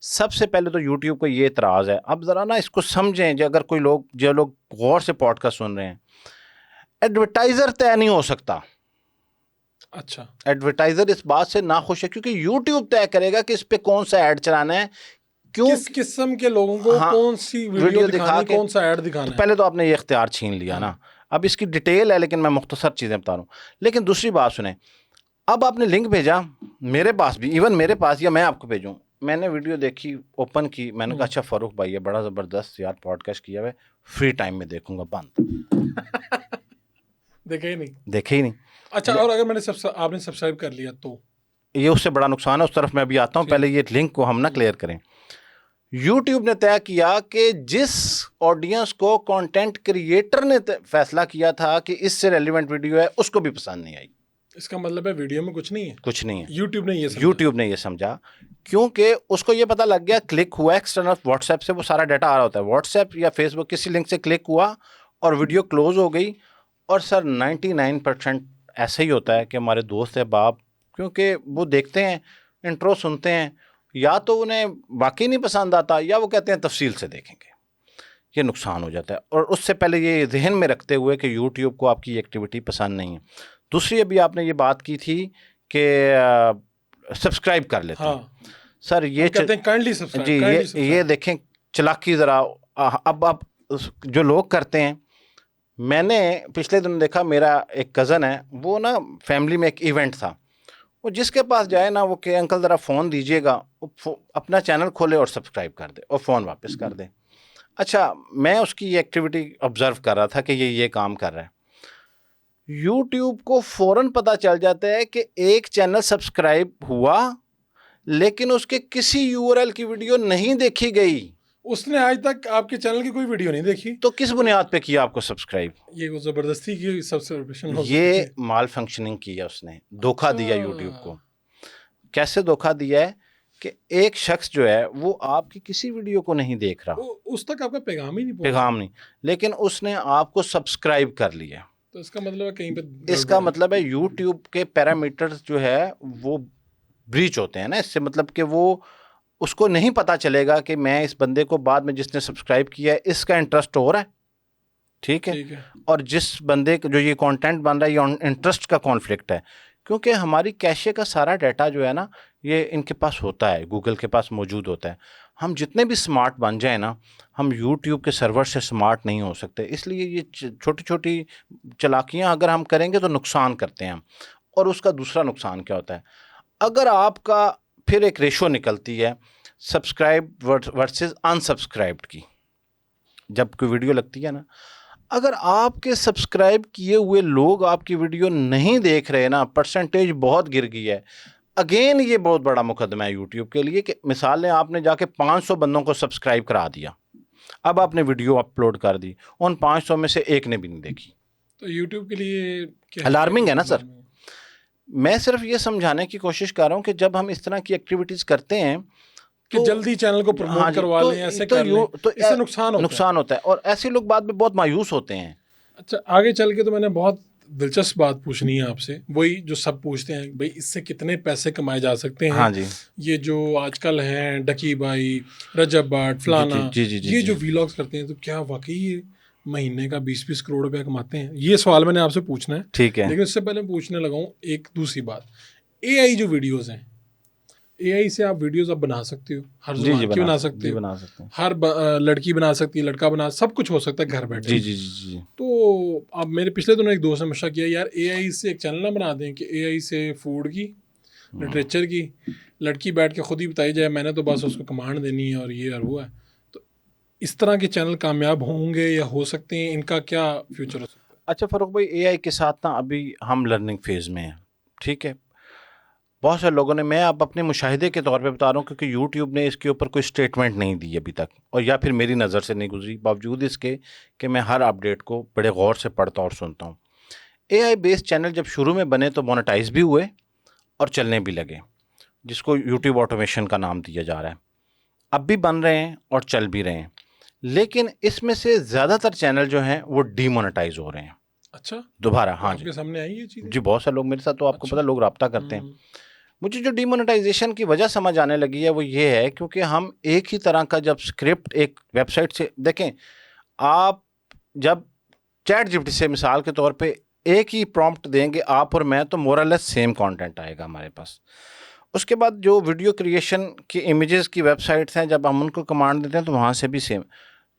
سب سے پہلے تو یوٹیوب کو یہ اعتراض ہے, اب ذرا نا اس کو سمجھیں, اگر کوئی لوگ جو لوگ غور سے پوڈ کاسٹ سن رہے ہیں, ایڈورٹائزر طے نہیں ہو سکتا. اچھا, ایڈورٹائزر اس بات سے ناخوش ہے کیونکہ یوٹیوب طے کرے گا کہ اس پہ کون سا ایڈ چلانا ہے, کس قسم کے لوگوں کو کون سی ویڈیو دکھانی, کون سا ایڈ دکھانا ہے. پہلے تو آپ نے یہ اختیار چھین لیا نا. اب اس کی ڈیٹیل ہے لیکن میں مختصر چیزیں بتا رہا ہوں. لیکن دوسری بات سنیں, اب آپ نے لنک بھیجا میرے پاس بھی, ایون میرے پاس, یا میں آپ کو بھیجوں, میں نے ویڈیو دیکھی, اوپن کی, میں نے کہا اچھا فاروق بھائی یہ بڑا زبردست یار پوڈ کاسٹ کیا ہے, فری ٹائم میں دیکھوں گا, بند. دیکھے ہی نہیں. اچھا, اور اگر میں نے آپ نے سبسکرائب کر لیا تو یہ اس سے بڑا نقصان ہے, اس طرف میں ابھی آتا ہوں. پہلے یہ لنک کو ہم نہ کلیئر کریں. یوٹیوب نے طے کیا کہ جس آڈینس کو کانٹینٹ کریٹر نے فیصلہ کیا تھا کہ اس سے ریلیونٹ ویڈیو ہے, اس کو بھی پسند نہیں آئی. اس کا مطلب ہے ویڈیو میں کچھ نہیں ہے, کچھ نہیں ہے. یوٹیوب نے یہ سمجھا کیونکہ اس کو یہ پتہ لگ گیا, کلک ہوا ایکسٹرنل واٹس ایپ سے, وہ سارا ڈیٹا آ رہا ہوتا ہے, واٹس ایپ یا فیس بک کسی لنک سے کلک ہوا اور ویڈیو کلوز ہو گئی. اور سر 99% ایسا ہی ہوتا ہے کہ ہمارے دوست احباب, کیونکہ وہ دیکھتے ہیں, انٹرو سنتے ہیں, یا تو انہیں واقعی نہیں پسند آتا یا وہ کہتے ہیں تفصیل سے دیکھیں گے, یہ نقصان ہو جاتا ہے. اور اس سے پہلے یہ ذہن میں رکھتے ہوئے کہ یوٹیوب کو آپ کی ایکٹیویٹی پسند نہیں ہے. دوسری ابھی آپ نے یہ بات کی تھی کہ سبسکرائب کر لیتے ہیں. سر یہ جی یہ دیکھیں چلاکی ذرا. اب جو لوگ کرتے ہیں, میں نے پچھلے دن دیکھا, میرا ایک کزن ہے, وہ نا فیملی میں ایک ایونٹ تھا, وہ جس کے پاس جائے نا وہ کہ انکل ذرا فون دیجیے گا, اپنا چینل کھولے اور سبسکرائب کر دے اور فون واپس کر دے. اچھا, میں اس کی یہ ایکٹیویٹی آبزرو کر رہا تھا کہ یہ کام کر رہا ہے. یوٹیوب کو فوراً پتہ چل جاتا ہے کہ ایک چینل سبسکرائب ہوا لیکن اس کے کسی یو آر ایل کی ویڈیو نہیں دیکھی گئی. اس نے آج تک آپ کے چینل کی کوئی ویڈیو نہیں دیکھی, تو کس بنیاد پہ کیا آپ کو سبسکرائب؟ یہ وہ زبردستی کی سبسکرپشن ہو سکتی یہ ہے. مال فنکشننگ کیا اس نے, دھوکہ دیا یوٹیوب کو. کیسے دھوکہ دیا ہے کہ ایک شخص جو ہے وہ آپ کی کسی ویڈیو کو نہیں دیکھ رہا, اس تک آپ کا پیغام ہی نہیں پہنچا, پیغام نہیں, لیکن اس نے آپ کو سبسکرائب کر لیا. تو اس کا مطلب ہے کہیں پہ اس کا مطلب ہے یوٹیوب کے پیرامیٹرز جو ہے وہ بریچ ہوتے ہیں نا. اس سے مطلب کہ وہ اس کو نہیں پتا چلے گا کہ میں اس بندے کو بعد میں جس نے سبسکرائب کیا ہے اس کا انٹرسٹ ہو رہا ہے, ٹھیک ہے, اور جس بندے جو یہ کانٹینٹ بن رہا ہے یہ انٹرسٹ کا کانفلکٹ ہے. کیونکہ ہماری کیشے کا سارا ڈیٹا جو ہے نا یہ ان کے پاس ہوتا ہے, گوگل کے پاس موجود ہوتا ہے. ہم جتنے بھی سمارٹ بن جائیں نا, ہم یوٹیوب کے سرور سے سمارٹ نہیں ہو سکتے. اس لیے یہ چھوٹی چھوٹی چلاکیاں اگر ہم کریں گے تو نقصان کرتے ہیں ہم. اور اس کا دوسرا نقصان کیا ہوتا ہے, اگر آپ کا پھر ایک ریشو نکلتی ہے سبسکرائب ورسز انسبسکرائبڈ کی. جب کوئی ویڈیو لگتی ہے نا, اگر آپ کے سبسکرائب کیے ہوئے لوگ آپ کی ویڈیو نہیں دیکھ رہے نا, پرسنٹیج بہت گر گئی ہے. اگین یہ بہت بڑا مقدمہ ہے یوٹیوب کے لیے کہ مثال نے آپ نے جا کے 500 بندوں کو سبسکرائب کرا دیا, اب آپ نے ویڈیو اپلوڈ کر دی, ان 500 میں سے ایک نے بھی نہیں دیکھی. تو یوٹیوب کے لیے الارمنگ ہے نا سر. میں صرف یہ سمجھانے کی کوشش کر رہا ہوں کہ جب ہم اس طرح کی ایکٹیویٹیز کرتے ہیں کہ جلدی چینل کو پروموٹ کروا لیں, ایسے کر لیں, تو اس سے نقصان ہوتا ہے اور ایسے لوگ بعد میں بہت مایوس ہوتے ہیں. اچھا, آگے چل کے تو میں نے بہت دلچسپ بات پوچھنی ہے آپ سے, وہی جو سب پوچھتے ہیں بھائی اس سے کتنے پیسے کمائے جا سکتے ہیں. ہاں جی, یہ جو آج کل ہیں ڈکی بھائی, رجب بٹ, فلانا, یہ جو ویلاگز کرتے ہیں, تو کیا واقعی یہ مہینے کا 20-20 کروڑ روپیہ کماتے ہیں؟ یہ سوال میں نے آپ سے پوچھنا ہے, ٹھیک ہے. لیکن اس سے پہلے پوچھنے لگا ہوں ایک دوسری بات. اے آئی جو ویڈیوز ہیں, اے آئی سے آپ ویڈیوز اب بنا سکتے ہو, ہر زبان کی بنا سکتے ہو, ہر لڑکی بنا سکتی ہے, لڑکا بنا, سب کچھ ہو سکتا ہے گھر بیٹھے. جی. تو اب میرے پچھلے دنوں ایک دوست نے مشورہ کیا, یار اے آئی سے ایک چینل نہ بنا دیں کہ اے آئی سے فوڈ کی, لٹریچر کی, لڑکی بیٹھ کے خود ہی بتائی جائے, میں نے تو بس اس کو کمانڈ دینی ہے اور یہ اور وہ ہے. تو اس طرح کے چینل کامیاب ہوں گے یا ہو سکتے ہیں, ان کا کیا فیوچر ہو سکتا ہے؟ اچھا فاروق بھائی, اے آئی کے ساتھ نا ابھی ہم لرننگ فیز میں ہیں, ٹھیک ہے. بہت سارے لوگوں نے, میں اب اپنے مشاہدے کے طور پہ بتا رہا ہوں کیونکہ یوٹیوب نے اس کے اوپر کوئی اسٹیٹمنٹ نہیں دی ابھی تک, اور یا پھر میری نظر سے نہیں گزری, باوجود اس کے کہ میں ہر اپڈیٹ کو بڑے غور سے پڑھتا اور سنتا ہوں. اے آئی بیسڈ چینل جب شروع میں بنے تو مونیٹائز بھی ہوئے اور چلنے بھی لگے, جس کو یوٹیوب آٹومیشن کا نام دیا جا رہا ہے. اب بھی بن رہے ہیں اور چل بھی رہے ہیں, لیکن اس میں سے زیادہ تر چینل جو ہیں وہ ڈی مونیٹائز ہو رہے ہیں. اچھا, دوبارہ. ہاں آپ کے سامنے آئی یہ چیز؟ جی, بہت سارے لوگ میرے ساتھ, تو آپ کو پتا لوگ رابطہ کرتے ہیں. مجھے جو ڈی مونیٹائزیشن کی وجہ سمجھ آنے لگی ہے وہ یہ ہے کیونکہ ہم ایک ہی طرح کا جب اسکرپٹ ایک ویب سائٹ سے دیکھیں, آپ جب چیٹ جی پی ٹی سے مثال کے طور پہ ایک ہی پرومپٹ دیں گے آپ اور میں, تو مورلیس سیم کانٹینٹ آئے گا ہمارے پاس. اس کے بعد جو ویڈیو کریشن کی امیجز کی ویب سائٹس ہیں, جب ہم ان کو کمانڈ دیتے ہیں تو وہاں سے بھی سیم.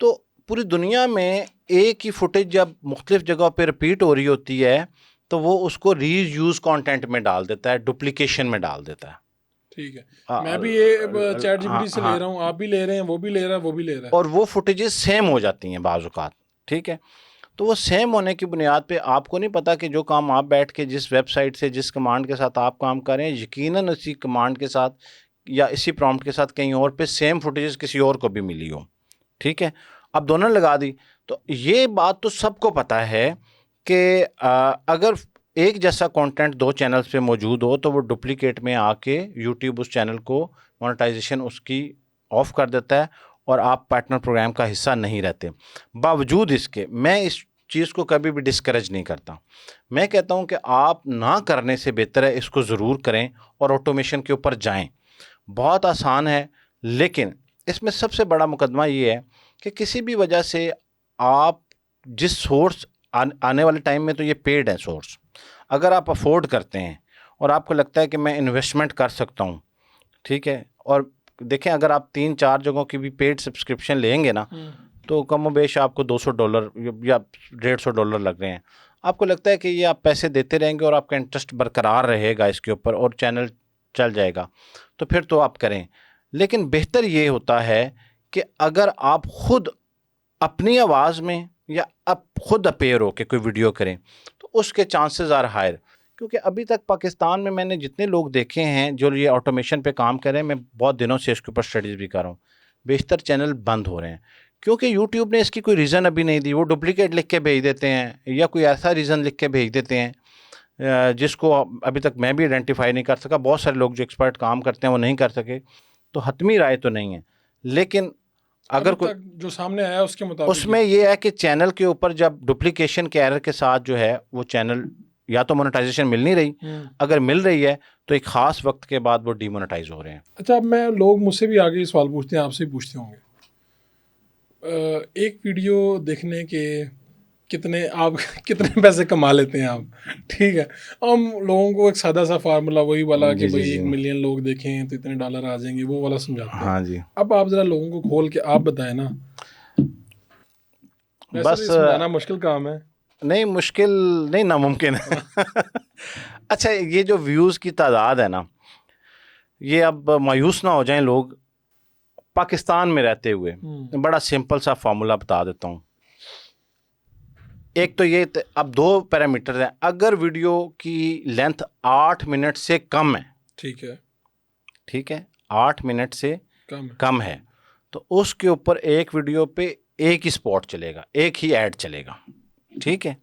تو پوری دنیا میں ایک ہی فوٹیج جب مختلف جگہوں پہ رپیٹ ہو رہی ہوتی ہے تو وہ اس کو ری یوز کانٹینٹ میں ڈال دیتا ہے, ڈپلیکیشن میں ڈال دیتا ہے. ٹھیک ہے, میں بھی یہ چیٹ جی پی ٹی سے لے رہا ہوں, آپ بھی لے رہے ہیں, وہ بھی لے رہا ہے, وہ بھی لے رہا ہے, اور وہ فوٹیجز سیم ہو جاتی ہیں بعض اوقات, ٹھیک ہے. تو وہ سیم ہونے کی بنیاد پہ آپ کو نہیں پتا کہ جو کام آپ بیٹھ کے جس ویب سائٹ سے جس کمانڈ کے ساتھ آپ کام کریں, یقیناً اسی کمانڈ کے ساتھ یا اسی پرومپٹ کے ساتھ کہیں اور پہ سیم فوٹیجز کسی اور کو بھی ملی ہو, ٹھیک ہے. اب دونوں لگا دی, تو یہ بات تو سب کو پتا ہے کہ اگر ایک جیسا کانٹینٹ دو چینلز پہ موجود ہو تو وہ ڈپلیکیٹ میں آ کے یوٹیوب اس چینل کو مونیٹائزیشن اس کی آف کر دیتا ہے اور آپ پارٹنر پروگرام کا حصہ نہیں رہتے. باوجود اس کے میں اس چیز کو کبھی بھی ڈسکریج نہیں کرتا. میں کہتا ہوں کہ آپ نہ کرنے سے بہتر ہے اس کو ضرور کریں اور آٹومیشن کے اوپر جائیں. بہت آسان ہے, لیکن اس میں سب سے بڑا مقدمہ یہ ہے کہ کسی بھی وجہ سے آپ جس سورس آنے والے ٹائم میں تو یہ پیڈ ہے سورس, اگر آپ افورڈ کرتے ہیں اور آپ کو لگتا ہے کہ میں انویسٹمنٹ کر سکتا ہوں, ٹھیک ہے. اور دیکھیں اگر آپ 3-4 جگہوں کی بھی پیڈ سبسکرپشن لیں گے نا تو کم و بیش آپ کو $200 یا $150 لگ رہے ہیں. آپ کو لگتا ہے کہ یہ آپ پیسے دیتے رہیں گے اور آپ کا انٹرسٹ برقرار رہے گا اس کے اوپر اور چینل چل جائے گا, تو پھر تو آپ کریں. لیکن بہتر یہ ہوتا ہے کہ اگر آپ خود اپنی آواز میں یا خود اپیئر ہو کے کوئی ویڈیو کریں تو اس کے چانسز آر ہائر. کیونکہ ابھی تک پاکستان میں نے جتنے لوگ دیکھے ہیں جو یہ آٹومیشن پہ کام کریں، میں بہت دنوں سے اس کے اوپر اسٹڈیز بھی کر رہا ہوں، بیشتر چینل بند ہو رہے ہیں کیونکہ یوٹیوب نے اس کی کوئی ریزن ابھی نہیں دی. وہ ڈپلیکیٹ لکھ کے بھیج دیتے ہیں یا کوئی ایسا ریزن لکھ کے بھیج دیتے ہیں جس کو ابھی تک میں بھی آئیڈینٹیفائی نہیں کر سکا. بہت سارے لوگ جو ایکسپرٹ کام کرتے ہیں وہ نہیں کر سکے. تو حتمی رائے تو نہیں ہے، لیکن اگر کوئی جو سامنے آیا اس کے مطابق اس میں یہ ہے کہ چینل کے اوپر جب ڈپلیکیشن کے ایرر کے ساتھ جو ہے وہ چینل یا تو مونیٹائزیشن مل نہیں رہی، اگر مل رہی ہے تو ایک خاص وقت کے بعد وہ ڈی مونیٹائز ہو رہے ہیں. اچھا، اب میں لوگ مجھ سے بھی آگے سوال پوچھتے ہیں، آپ سے بھی پوچھتے ہوں گے، ایک ویڈیو دیکھنے کے آپ کتنے پیسے کما لیتے ہیں آپ؟ ٹھیک ہے، ہم لوگوں کو ایک سادہ سا فارمولا وہی والا کہ بھائی 1 ملین لوگ دیکھیں تو اتنے ڈالر آ جائیں گے، وہ والا سمجھاتے ہیں. ہاں جی، اب آپ ذرا لوگوں کو کھول کے آپ بتائیں نا. بس سمجھانا مشکل کام ہے. نہیں، مشکل نہیں، ناممکن ہے. اچھا، یہ جو ویوز کی تعداد ہے نا، یہ اب مایوس نہ ہو جائیں لوگ. پاکستان میں رہتے ہوئے بڑا سمپل سا فارمولا بتا دیتا ہوں. ایک تو یہ اب 2 پیرامیٹر ہیں. اگر ویڈیو کی لینتھ 8 منٹ سے کم ہے، ٹھیک ہے 8 منٹ سے کم ہے، تو اس کے اوپر ایک ویڈیو پہ ایک ہی سپاٹ چلے گا، ایک ہی ایڈ چلے گا. ٹھیک ہے،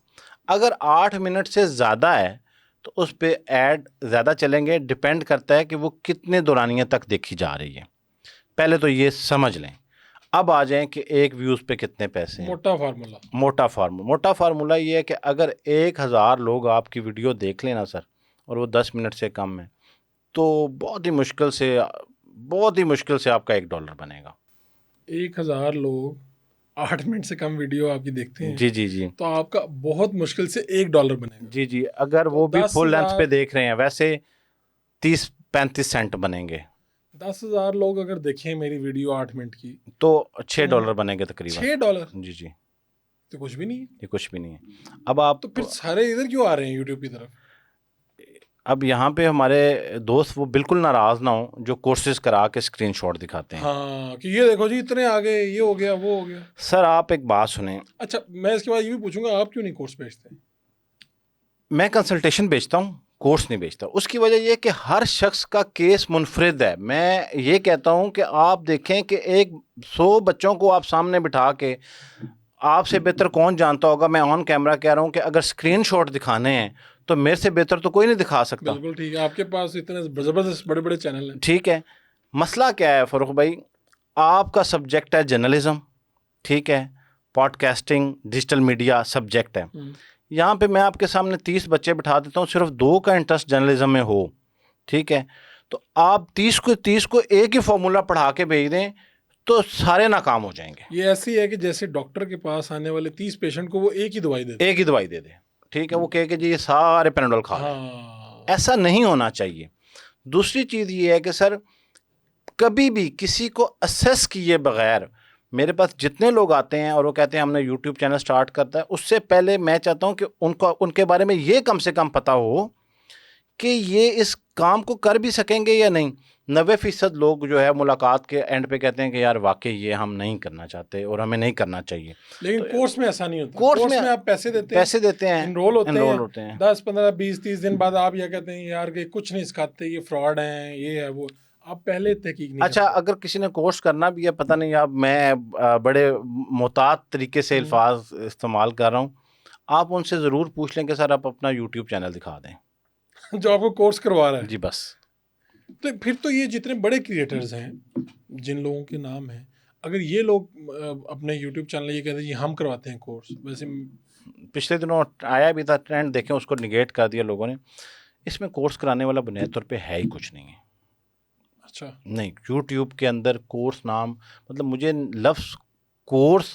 اگر 8 منٹ سے زیادہ ہے تو اس پہ ایڈ زیادہ چلیں گے. ڈپینڈ کرتا ہے کہ وہ کتنے دورانیے تک دیکھی جا رہی ہے. پہلے تو یہ سمجھ لیں. اب آ جائیں کہ ایک ویوز پہ کتنے پیسے ہیں. موٹا فارمولا یہ ہے کہ اگر 1000 لوگ آپ کی ویڈیو دیکھ لینا سر، اور وہ 10 منٹ سے کم ہے، تو بہت ہی مشکل سے آپ کا $1 بنے گا. 1000 لوگ 8 منٹ سے کم ویڈیو آپ کی دیکھتے ہیں، جی، تو آپ کا بہت مشکل سے $1 بنے گا. جی، اگر وہ بھی فل لینتھ پہ دیکھ رہے ہیں ویسے 30-35 سینٹ بنیں گے. 10,000 لوگ اگر دیکھیں میری ویڈیو 8 منٹ کی تو $6 بنے گے تقریباً. $6 جی، تو کچھ بھی نہیں ہے. یہ کچھ بھی نہیں ہے. اب آپ تو پھر سارے ادھر کیوں آ رہے ہیں یوٹیوب کی طرف؟ اب یہاں پہ ہمارے دوست وہ بالکل ناراض نہ ہوں جو کورسز کرا کے اسکرین شاٹ دکھاتے ہیں. ہاں، کہ یہ دیکھو جی اتنے آگے، یہ ہو گیا، وہ ہو گیا. سر آپ ایک بات سنیں. اچھا، میں اس کے بعد یہ بھی پوچھوں گا، آپ کیوں نہیں کورس بیچتے ہیں؟ میں کنسلٹیشن بیچتا ہوں، کورس نہیں بیچتا. اس کی وجہ یہ کہ ہر شخص کا کیس منفرد ہے. میں یہ کہتا ہوں کہ آپ دیکھیں کہ 100 بچوں کو آپ سامنے بٹھا کے، آپ سے بہتر کون جانتا ہوگا، میں آن کیمرہ کہہ رہا ہوں کہ اگر اسکرین شاٹ دکھانے ہیں تو میرے سے بہتر تو کوئی نہیں دکھا سکتا. بالکل ٹھیک ہے، آپ کے پاس اتنے زبردست بڑے بڑے چینل ہیں. ٹھیک ہے، مسئلہ کیا ہے فاروق بھائی؟ آپ کا سبجیکٹ ہے جرنلزم، ٹھیک ہے، podcasting, digital media subject ہے. یہاں پہ میں آپ کے سامنے 30 بچے بٹھا دیتا ہوں، صرف 2 کا انٹرسٹ جرنلزم میں ہو، ٹھیک ہے، تو آپ 30 کو ایک ہی فارمولا پڑھا کے بھیج دیں تو سارے ناکام ہو جائیں گے. یہ ایسی ہے کہ جیسے ڈاکٹر کے پاس آنے والے 30 پیشنٹ کو وہ ایک ہی دوائی دے دے. ٹھیک ہے، وہ کہے کہ جی یہ سارے پیناڈول کھا لیں. ایسا نہیں ہونا چاہیے. دوسری چیز یہ ہے کہ سر کبھی بھی کسی کو اسیس کیے بغیر میرے پاس جتنے لوگ آتے ہیں اور وہ کہتے ہیں ہم نے یوٹیوب چینل سٹارٹ کرتا ہے، اس سے پہلے میں چاہتا ہوں کہ ان کے بارے میں یہ کم سے کم پتہ ہو کہ یہ اس کام کو کر بھی سکیں گے یا نہیں. 90% لوگ جو ہے ملاقات کے اینڈ پہ کہتے ہیں کہ یار واقعی یہ ہم نہیں کرنا چاہتے اور ہمیں نہیں کرنا چاہیے. لیکن کورس میں ایسا نہیں ہوتا. کورس میں آپ پیسے دیتے ہیں، انرول ہوتے ہیں. 10 15 20 30 دن بعد آپ یہ کہتے ہیں یار کہ کچھ نہیں سکھاتے، یہ فراڈ ہیں، یہ ہے وہ. آپ پہلے تحقیق نہیں. اچھا، اگر کسی نے کورس کرنا بھی ہے، پتہ نہیں، اب میں بڑے محتاط طریقے سے الفاظ استعمال کر رہا ہوں، آپ ان سے ضرور پوچھ لیں کہ سر آپ اپنا یوٹیوب چینل دکھا دیں جو آپ کو کورس کروا رہا ہے. جی بس. تو پھر تو یہ جتنے بڑے کریٹرز ہیں جن لوگوں کے نام ہیں، اگر یہ لوگ اپنے یوٹیوب چینل یہ کہتے ہیں یہ ہم کرواتے ہیں کورس، ویسے پچھلے دنوں آیا بھی تھا ٹرینڈ، دیکھیں اس کو نگیٹ کر دیا لوگوں نے. اس میں کورس کرانے والا بنیادی طور پہ ہے ہی کچھ نہیں ہے. اچھا نہیں، یوٹیوب کے اندر کورس نام، مطلب مجھے لفظ کورس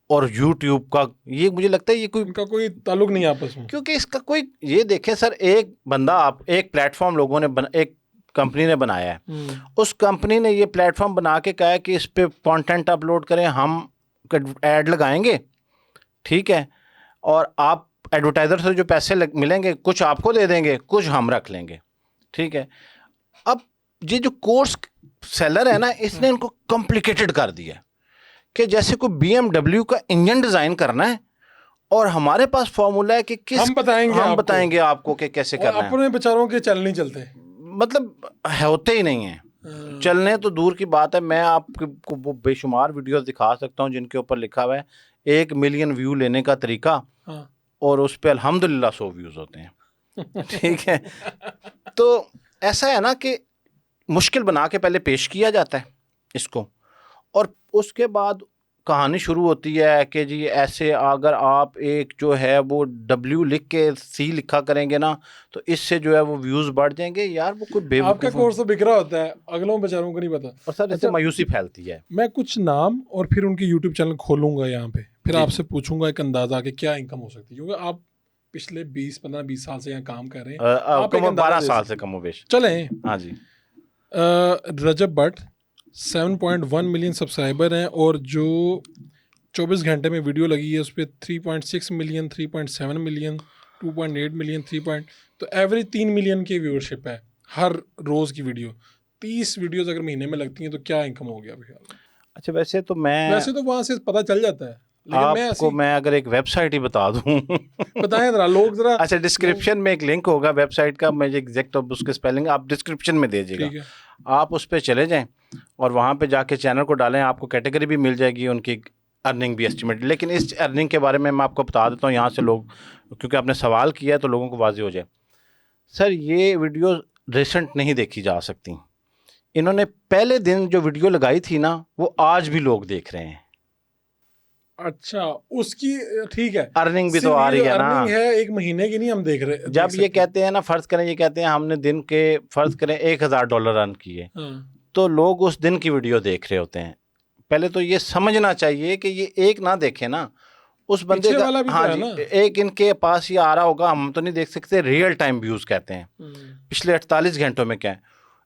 اور یوٹیوب کا یہ مجھے لگتا ہے یہ ان کا کوئی تعلق نہیں آپس میں. کیونکہ اس کا کوئی، یہ دیکھیں سر، ایک بندہ، آپ ایک پلیٹ فارم لوگوں نے ایک کمپنی نے بنایا ہے، اس کمپنی نے یہ پلیٹ فارم بنا کے کہا ہے کہ اس پہ کانٹینٹ اپلوڈ کریں، ہم ایڈ لگائیں گے، ٹھیک ہے، اور آپ ایڈورٹائزر سے جو پیسے ملیں گے کچھ آپ کو دے دیں گے، کچھ ہم رکھ لیں گے، ٹھیک ہے. اب یہ جو کورس سیلر ہے نا، اس نے ان کو کمپلیکیٹڈ کر دیا کہ جیسے کوئی BMW کا انجن ڈیزائن کرنا ہے اور ہمارے پاس فارمولا ہے کہ کس ہم بتائیں گے آپ کو کہ کیسے کرنا ہے. اپنے بیچاروں کے چل نہیں چلتے, مطلب ہوتے ہی نہیں ہیں, چلنے تو دور کی بات ہے. میں آپ کو وہ بے شمار ویڈیوز دکھا سکتا ہوں جن کے اوپر لکھا ہوا ہے 1 ملین ویو لینے کا طریقہ, اور اس پہ الحمدللہ 100 ویوز ہوتے ہیں. ٹھیک ہے, تو ایسا ہے نا کہ مشکل بنا کے پہلے پیش کیا جاتا ہے اس کو, اور اس کے بعد کہانی شروع ہوتی ہے کہ جی ایسے اگر آپ ایک جو ہے وہ W لکھ کے C لکھا کریں گے نا تو اس سے جو ہے وہ ویوز بڑھ جائیں گے. یار وہ کوئی بے آپ کا کورس تو بکھرا ہوتا ہے, اگلوں بیچاروں کو نہیں پتا. اور سر اس سے مایوسی پھیلتی ہے. میں کچھ نام اور پھر ان کے یوٹیوب چینل کھولوں گا یہاں پہ, پھر آپ سے پوچھوں گا ایک اندازہ کہ کیا انکم ہو سکتی ہے, کیونکہ آپ پچھلے 20 سال سے یہاں کام کر رہے ہیں, آپ 12 سال سے کم و بیش. چلیں. ہاں جی. رجب بٹ 7.1 ملین سبسکرائبر ہیں, اور جو 24 گھنٹے میں ویڈیو لگی ہے اس پہ 3.6 ملین, 3.7 ملین, 2.8 ملین, تو ایوریج 3 ملین کی ویورشپ ہے ہر روز کی ویڈیو. 30 ویڈیوز اگر مہینے میں لگتی ہیں تو کیا انکم ہو گیا ابھی خیال میں؟ اچھا ویسے تو وہاں سے پتہ چل جاتا ہے, آپ کو میں اگر ایک ویب سائٹ ہی بتا دوں, بتائیں ذرا لوگ ذرا. اچھا ڈسکرپشن میں ایک لنک ہوگا ویب سائٹ کا, میں ایگزیکٹ اس کے اسپیلنگ آپ ڈسکرپشن میں دیجیے گا, آپ اس پہ چلے جائیں اور وہاں پہ جا کے چینل کو ڈالیں, آپ کو کیٹیگری بھی مل جائے گی, ان کی ارننگ بھی اسٹیمیٹ. لیکن اس ارننگ کے بارے میں آپ کو بتا دیتا ہوں یہاں سے لوگ, کیونکہ آپ نے سوال کیا ہے تو لوگوں کو واضح ہو جائے. سر یہ ویڈیو ریسنٹ نہیں دیکھی جا سکتی, انہوں نے پہلے دن جو ویڈیو لگائی تھی نا وہ آج بھی لوگ دیکھ رہے ہیں. اچھا اس کی ٹھیک ہے, ارننگ بھی تو آ رہی ہے نا, ارننگ ہے ایک مہینے کی نہیں ہم دیکھ رہے. جب یہ کہتے ہیں نا, فرض کریں یہ کہتے ہیں ہم نے دن کے فرض کریں $1000 ارن کیے, تو لوگ اس دن کی ویڈیو دیکھ رہے ہوتے ہیں. پہلے تو یہ سمجھنا چاہیے کہ یہ ایک نہ دیکھیں نا, اس بندے کا ہاں جی ایک ان کے پاس یہ آ رہا ہوگا, ہم تو نہیں دیکھ سکتے. ریئل ٹائم ویوز کہتے ہیں, پچھلے 48 گھنٹوں میں کیا ہے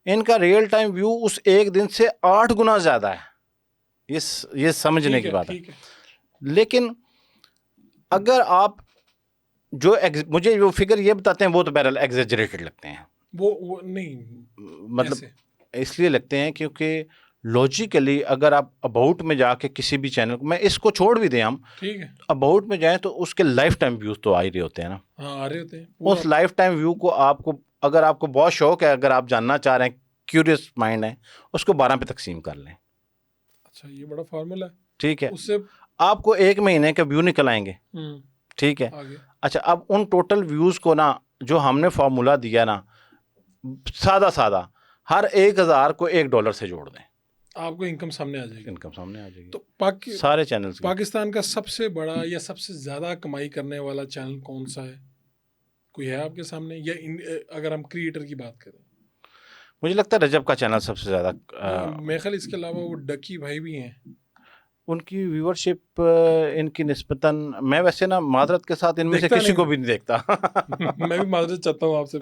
ان کا ریئل ٹائم ویو اس ایک دن سے 8 گنا زیادہ ہے. یہ سمجھنے کی بات ہے. لیکن اگر آپ جو مجھے جو فگر یہ بتاتے ہیں وہ تو بہرحال ایگزیجریٹڈ لگتے ہیں, وہ نہیں مطلب اس لیے لگتے ہیں کیونکہ لاجیکلی اگر آپ اباؤٹ میں جا کے کسی بھی چینل کو, میں اس کو چھوڑ بھی دیں ہم, ٹھیک ہے اباؤٹ میں جائیں تو اس کے لائف ٹائم ویوز تو آ ہی رہے ہوتے ہیں نا. ہاں آ رہے ہوتے ہیں. اس لائف ٹائم ویو کو آپ کو اگر آپ کو بہت شوق ہے, اگر آپ جاننا چاہ رہے ہیں, کیوریس مائنڈ ہے, اس کو 12 پہ تقسیم کر لیں. اچھا یہ بڑا فارمولا ہے. ٹھیک ہے, اس سے آپ کو 1 مہینے کا ویو نکل آئیں گے. ٹھیک ہے, اچھا اب ان ٹوٹل ویوز کو نا جو ہم نے فارمولا دیا نا, سادہ ہر 1000 کو $1 سے جوڑ دیں, آپ کو انکم سامنے آ جائے گی. انکم سامنے آ جائے گی. تو سارے چینلز پاکستان کا سب سے بڑا یا سب سے زیادہ کمائی کرنے والا چینل کون سا ہے, کوئی ہے آپ کے سامنے, یا اگر ہم کریٹر کی بات کریں؟ مجھے لگتا ہے رجب کا چینل سب سے زیادہ. میرے خیال اس کے علاوہ وہ ڈکی بھائی بھی ہیں, ان کی ویورشپ ان کی نسبتاً, میں ویسے نا معذرت کے ساتھ ان میں سے کسی کو بھی نہیں دیکھتا. میں بھی معذرت چاہتا ہوں آپ سے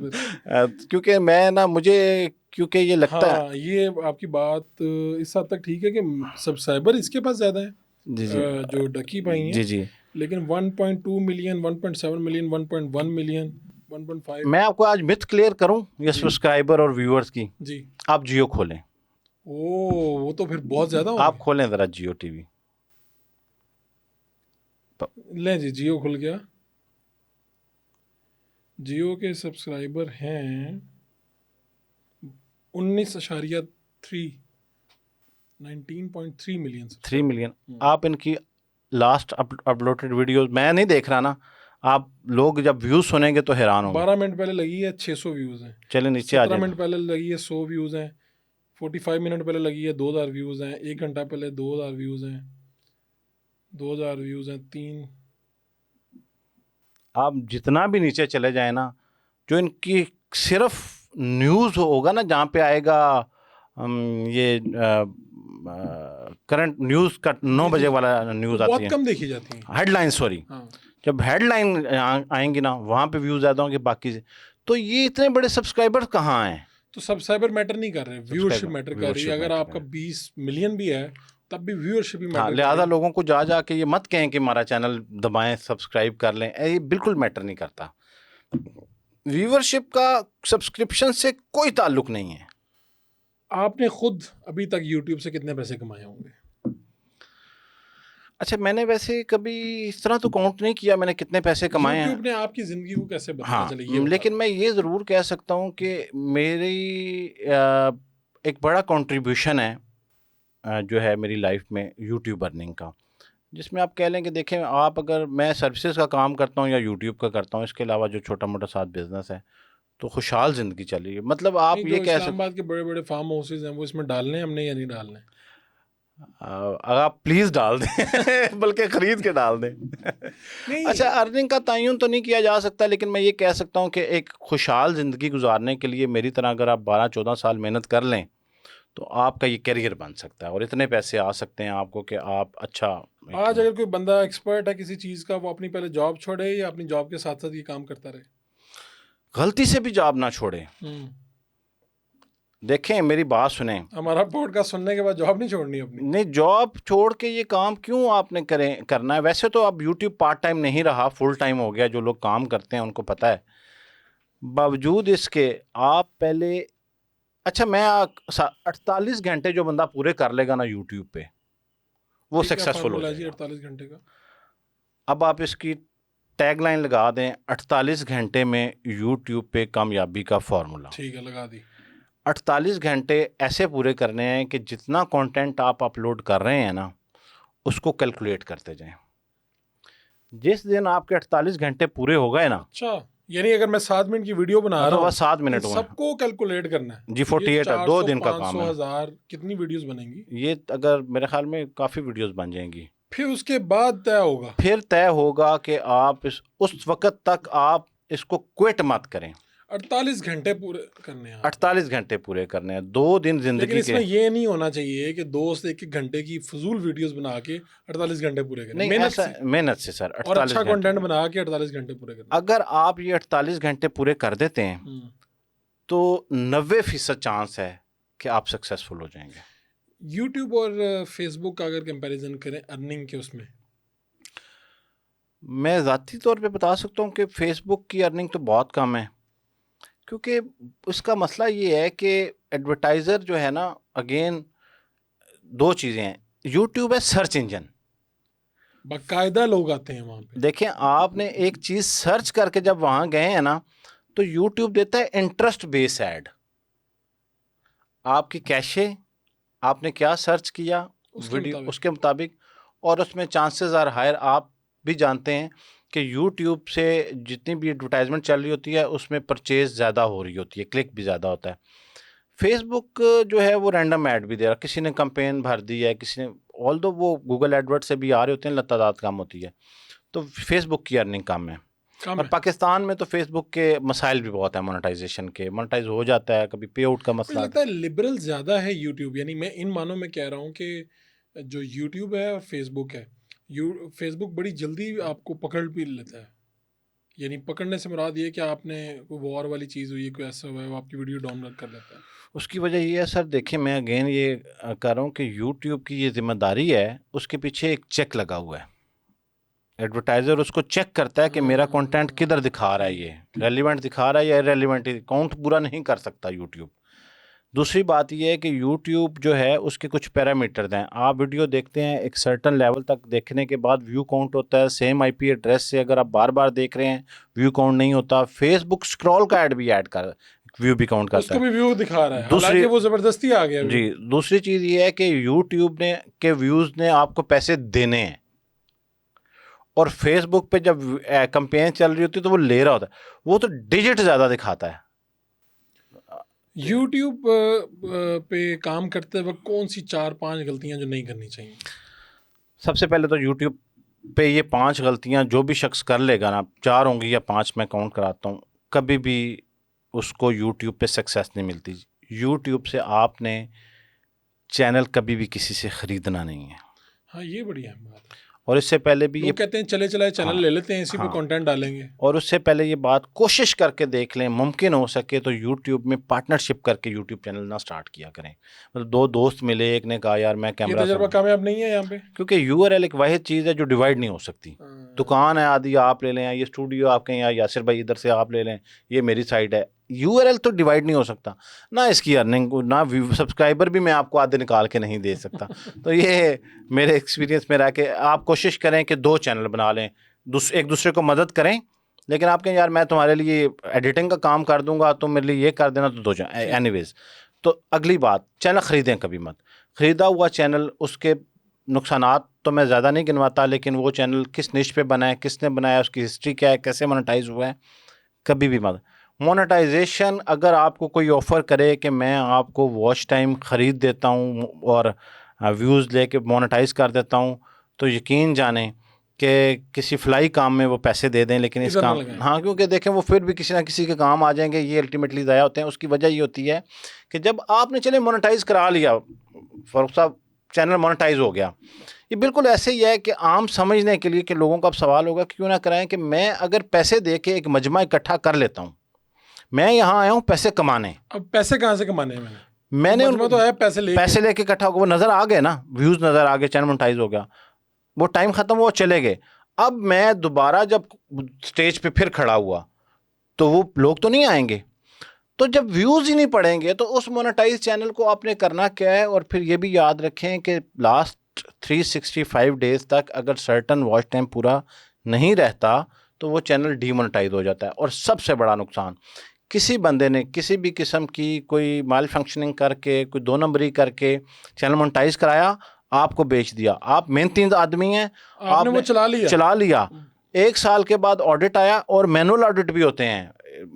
کیونکہ میں نا مجھے کیونکہ یہ لگتا ہے یہ آپ کی بات اس حد تک ٹھیک ہے کہ سبسکرائبر اس کے پاس زیادہ ہیں جو ڈکی بھائی ہیں, جی لیکن 1.2 ملین, 1.7 ملین, 1.1 ملین, 1.5. میں آپ کو آج متھ کلیئر کروں یہ سبسکرائبر اور ویورز کی. جی آپ جیو کھولیں. وہ تو پھر بہت زیادہ ہو. آپ کھولیں ذرا جیو ٹی وی. لیں جی جیو کھل گیا. جیو کے سبسکرائبر ہیں 19.3 ملین. 3 ملین. آپ ان کی لاسٹ اپلوڈڈ ویڈیوز میں نہیں دیکھ رہا نا, آپ لوگ جب ویوز سنیں گے تو حیران ہوں گے. 12 منٹ پہلے لگی ہے 600 ویوز ہیں. چلیں نیچے آ جائیں. 17 منٹ پہلے لگی ہے 100 ویوز ہیں. 45 منٹ پہلے لگی ہے 2000 ویوز ہیں. 1 گھنٹہ پہلے 2000 ویوز ہیں. 2000 ویوز ہیں 3. آپ جتنا بھی نیچے چلے جائیں نا, جو ان کی صرف نیوز ہوگا نا جہاں پہ آئے گا یہ کرنٹ نیوز کا 9 بجے والا نیوز آتی ہے, بہت کم دیکھی جاتی ہیں ہیڈ لائن. سوری, جب ہیڈ لائن آئیں گی نا وہاں پہ ویوز زیادہ ہوں گے باقی سے. تو یہ اتنے بڑے سبسکرائبر کہاں ہیں؟ تو سبسکرائبر میٹر نہیں کر رہے, ویورشپ میٹر کر رہی ہے. اگر آپ کا 20 ملین بھی ہے تب بھی ویورشپ بھی میٹر. لہٰذا لوگوں کو جا کے یہ مت کہیں کہ ہمارا چینل دبائیں, سبسکرائب کر لیں, یہ بالکل میٹر نہیں کرتا. ویورشپ کا سبسکرپشن سے کوئی تعلق نہیں ہے. آپ نے خود ابھی تک یوٹیوب سے کتنے پیسے کمائے ہوں گے؟ اچھا میں نے ویسے کبھی اس طرح تو کاؤنٹ نہیں کیا میں نے کتنے پیسے کمائے ہیں. یوٹیوب نے آپ کی زندگی کو کیسے بدلا ہاں چلے یہ بتا لیکن میں یہ ضرور کہہ سکتا ہوں کہ میری ایک بڑا کنٹریبیوشن ہے جو ہے میری لائف میں یوٹیوب ارننگ کا، جس میں آپ کہہ لیں کہ دیکھیں آپ اگر میں سروسز کا کام کرتا ہوں یا یوٹیوب کا کرتا ہوں، اس کے علاوہ جو چھوٹا موٹا ساتھ بزنس ہے، تو خوشحال زندگی چل رہی ہے. مطلب آپ نہیں، یہ جو کہہ اسلام سکتے آباد کے بڑے بڑے فارم ہاؤسز ہیں وہ اس میں ڈالنے ہیں ہم نے یا نہیں ڈالنے؟ اگر آپ پلیز ڈال دیں بلکہ خرید کے ڈال دیں. اچھا نہیں، ارننگ کا تعین تو نہیں کیا جا سکتا، لیکن میں یہ کہہ سکتا ہوں کہ ایک خوشحال زندگی گزارنے کے لیے میری طرح اگر آپ 12-14 سال محنت کر لیں تو آپ کا یہ کیریئر بن سکتا ہے اور اتنے پیسے آ سکتے ہیں آپ کو کہ آپ اچھا آج اگر کوئی بندہ ایکسپرٹ ہے کسی چیز کا، وہ اپنی پہلے جاب چھوڑے یا اپنی جاب کے ساتھ ساتھ یہ کام کرتا رہے؟ غلطی سے بھی جاب نہ چھوڑیں. دیکھیں میری بات سنیں، ہمارا پوڈ کاسٹ سننے کے بعد جاب نہیں چھوڑنی اپنی. نہیں جاب چھوڑ کے یہ کام کیوں آپ نے کرنا ہے؟ ویسے تو اب یوٹیوب پارٹ ٹائم نہیں رہا، فل ٹائم ہو گیا. جو لوگ کام کرتے ہیں ان کو پتہ ہے. باوجود اس کے آپ پہلے اچھا میں 48 گھنٹے جو بندہ پورے کر لے گا نا یوٹیوب پہ وہ یہ کیا سکسیسفل ہو فارمولا ہے جائے جی گا. 48 گھنٹے کا؟ اب آپ اس کی ٹیگ لائن لگا دیں 48 گھنٹے میں یوٹیوب پہ کامیابی کا فارمولا. ٹھیک ہے، لگا دی. 48 گھنٹے ایسے پورے کرنے ہیں کہ جتنا کانٹینٹ آپ اپلوڈ کر رہے ہیں نا اس کو کیلکولیٹ کرتے جائیں. جس دن آپ کے 48 گھنٹے پورے ہو گئے نا، اچھا، یعنی اگر میں 7 منٹ کی ویڈیو بنا رہا تو ہوں بس 7 ان منٹ ہوئے سب کو کیلکولیٹ کرنا ہے. جی. 48 ہے، 2 دن کا کام 500 ہے. 1000 کتنی ویڈیوز بنیں گی؟ یہ اگر میرے خیال میں کافی ویڈیوز بن جائیں گی. پھر اس کے بعد طے ہوگا. پھر طے ہوگا کہ آپ اس وقت تک آپ اس کو کوئٹ مت کریں. 48 گھنٹے پورے کرنے ہیں. 48 گھنٹے پورے کرنے ہیں، 2 دن لیکن زندگی اس کے. میں یہ نہیں ہونا چاہیے کہ دوست ایک ایک گھنٹے کی فضول ویڈیوز بنا کے 48 گھنٹے پورے کریں. نہیں محنت ایسا سے محنت سے سر اور 48 اچھا گھنٹے. کنٹینٹ بنا کے 48 گھنٹے پورے کریں. اگر آپ یہ 48 گھنٹے پورے کر دیتے ہیں تو 90% چانس ہے کہ آپ سکسیسفل ہو جائیں گے. یوٹیوب اور فیس بک کا اگر کمپیریزن کریں ارننگ کے، اس میں میں ذاتی طور پہ بتا سکتا ہوں کہ فیس بک کی ارننگ تو بہت کم ہے، کیونکہ اس کا مسئلہ یہ ہے کہ ایڈورٹائزر جو ہے نا، اگین 2 چیزیں ہیں. یوٹیوب ہے سرچ انجن. باقاعدہ لوگ آتے ہیں وہاں پہ. دیکھیں آپ نے ایک چیز سرچ کر کے جب وہاں گئے ہیں نا تو یوٹیوب دیتا ہے انٹرسٹ بیس ایڈ. آپ کی کیشے، آپ نے کیا سرچ کیا ویڈیو اس کے مطابق، اور اس میں چانسز آر ہائر. آپ بھی جانتے ہیں کہ یوٹیوب سے جتنی بھی ایڈورٹائزمنٹ چل رہی ہوتی ہے اس میں پرچیز زیادہ ہو رہی ہوتی ہے، کلک بھی زیادہ ہوتا ہے. فیس بک جو ہے وہ رینڈم ایڈ بھی دے رہا، کسی نے کمپین بھر دی ہے، کسی نے آلدو وہ گوگل ایڈورڈ سے بھی آ رہے ہوتے ہیں، تعداد کم ہوتی ہے. تو فیس بک کی ارننگ کم ہے. اور پاکستان میں تو فیس بک کے مسائل بھی بہت ہیں مونیٹائزیشن کے. مونیٹائز ہو جاتا ہے، کبھی پے آؤٹ کا مسئلہ مجھے لگتا ہے لبرل زیادہ ہے یوٹیوب. یعنی میں ان معنوں میں کہہ رہا ہوں کہ جو یوٹیوب ہے اور فیس بک ہے، فیس بک بڑی جلدی آپ کو پکڑ بھی لیتا ہے. یعنی پکڑنے سے مراد یہ کہ آپ نے کوئی وار والی چیز ہوئی ہے، کوئی ایسا ہوا ہے، وہ آپ کی ویڈیو ڈاؤن لوڈ کر لیتا ہے. اس کی وجہ یہ ہے سر، دیکھیں میں اگین یہ کہہ رہا ہوں کہ یوٹیوب کی یہ ذمہ داری ہے، اس کے پیچھے ایک چیک لگا ہوا ہے. ایڈورٹائزر اس کو چیک کرتا ہے کہ میرا کنٹینٹ کدھر دکھا رہا ہے، یہ ریلیونٹ دکھا رہا ہے یا ریلیونٹ. کاؤنٹ پورا نہیں کر سکتا یوٹیوب. دوسری بات یہ ہے کہ یوٹیوب جو ہے اس کے کچھ پیرامیٹرز ہیں. آپ ویڈیو دیکھتے ہیں ایک سرٹن لیول تک دیکھنے کے بعد ویو کاؤنٹ ہوتا ہے. سیم آئی پی ایڈریس سے اگر آپ بار بار دیکھ رہے ہیں ویو کاؤنٹ نہیں ہوتا. فیس بک اسکرول کا ایڈ بھی ایڈ کر ویو بھی کاؤنٹ اس کرتا کو بھی ہے. ویو دکھا رہا ہے، حالانکہ وہ زبردستی آ گیا. جی دوسری چیز یہ ہے کہ یوٹیوب نے کے ویوز نے آپ کو پیسے دینے ہیں، اور فیس بک پہ جب کمپین چل رہی ہوتی ہے تو وہ لے رہا ہوتا ہے، وہ تو ڈیجٹ زیادہ دکھاتا ہے. یوٹیوب پہ کام کرتے وقت کون سی 4-5 غلطیاں جو نہیں کرنی چاہیے؟ سب سے پہلے تو یوٹیوب پہ یہ 5 غلطیاں جو بھی شخص کر لے گا نا، 4 ہوں گی یا 5 میں کاؤنٹ کراتا ہوں، کبھی بھی اس کو یوٹیوب پہ سکسیس نہیں ملتی. یوٹیوب سے آپ نے چینل کبھی بھی کسی سے خریدنا نہیں ہے. ہاں یہ بڑی اہم بات ہے. اور اس سے پہلے بھی لوگ کہتے ہیں چلے چلائے چینل لے لیتے ہیں، اسی پہ کنٹینٹ ڈالیں گے. اور اس سے پہلے یہ بات کوشش کر کے دیکھ لیں، ممکن ہو سکے تو یوٹیوب میں پارٹنرشپ کر کے یوٹیوب چینل نہ سٹارٹ کیا کریں. مطلب 2 دوست ملے، ایک نے کہا یار میں یہ کیمرہ تجربہ کامیاب نہیں ہے یہاں پہ، کیونکہ یو آر ایل ایک واحد چیز ہے جو ڈیوائڈ نہیں ہو سکتی. دکان ہے آدھی آپ لے لیں، یہ اسٹوڈیو آپ کے، یا یاسر بھائی ادھر سے آپ لے لیں، یہ میری سائڈ ہے. URL تو ڈیوائڈ نہیں ہو سکتا نہ اس کی ارننگ، نہ سبسکرائبر بھی میں آپ کو آدھے نکال کے نہیں دے سکتا. تو یہ میرے ایکسپیرینس میں رہا کہ آپ کوشش کریں کہ 2 چینل بنا لیں، ایک دوسرے کو مدد کریں، لیکن آپ کہیں یار میں تمہارے لیے ایڈیٹنگ کا کام کر دوں گا، تم میرے لیے یہ کر دینا، تو 2 چینل اینی ویز. تو اگلی بات، چینل خریدیں کبھی مت. خریدا ہوا چینل، اس کے نقصانات تو میں زیادہ نہیں گنواتا، لیکن وہ چینل کس نش پہ بنا ہے، کس نے بنایا، اس کی ہسٹری کیا ہے، کیسے مونیٹائز ہوا ہے، کبھی بھی مت. مونیٹائزیشن اگر آپ کو کوئی آفر کرے کہ میں آپ کو واچ ٹائم خرید دیتا ہوں اور ویوز لے کے مونیٹائز کر دیتا ہوں، تو یقین جانیں کہ کسی فلائی کام میں وہ پیسے دے دیں، لیکن اس کام، ہاں، کیونکہ دیکھیں وہ پھر بھی کسی نہ کسی کے کام آ جائیں گے، یہ الٹیمیٹلی ضائع ہوتے ہیں. اس کی وجہ یہ ہوتی ہے کہ جب آپ نے چلے مونیٹائز کرا لیا، فاروق صاحب چینل مونیٹائز ہو گیا، یہ بالکل ایسے ہی ہے کہ عام سمجھنے کے لیے کہ لوگوں کا اب سوال ہوگا کیوں نہ کرائیں کہ میں اگر پیسے دے کے ایک مجمع اکٹھا کر لیتا ہوں، میں یہاں آیا ہوں پیسے کمانے. اب پیسے کہاں سے کمانے ہیں؟ میں نے مجمع تو ہے پیسے لے کے اکٹھا، وہ نظر آ گئے نا، ویوز نظر آ گئے، چینل مونیٹائز ہو گیا، وہ ٹائم ختم ہوا، چلے گئے. اب میں دوبارہ جب سٹیج پہ پھر کھڑا ہوا تو وہ لوگ تو نہیں آئیں گے. تو جب ویوز ہی نہیں پڑیں گے تو اس مونیٹائز چینل کو آپ نے کرنا کیا ہے. اور پھر یہ بھی یاد رکھیں کہ لاسٹ 365 ڈیز تک اگر سرٹن واچ ٹائم پورا نہیں رہتا تو وہ چینل ڈی مونیٹائز ہو جاتا ہے. اور سب سے بڑا نقصان، کسی بندے نے کسی بھی قسم کی کوئی مال فنکشننگ کر کے، کوئی 2 نمبری کر کے چینل مونیٹائز کرایا، آپ کو بیچ دیا. آپ محنتی آدمی ہیں، آپ نے وہ چلا لیا. 1 سال کے بعد آڈٹ آیا، اور مینول آڈٹ بھی ہوتے ہیں،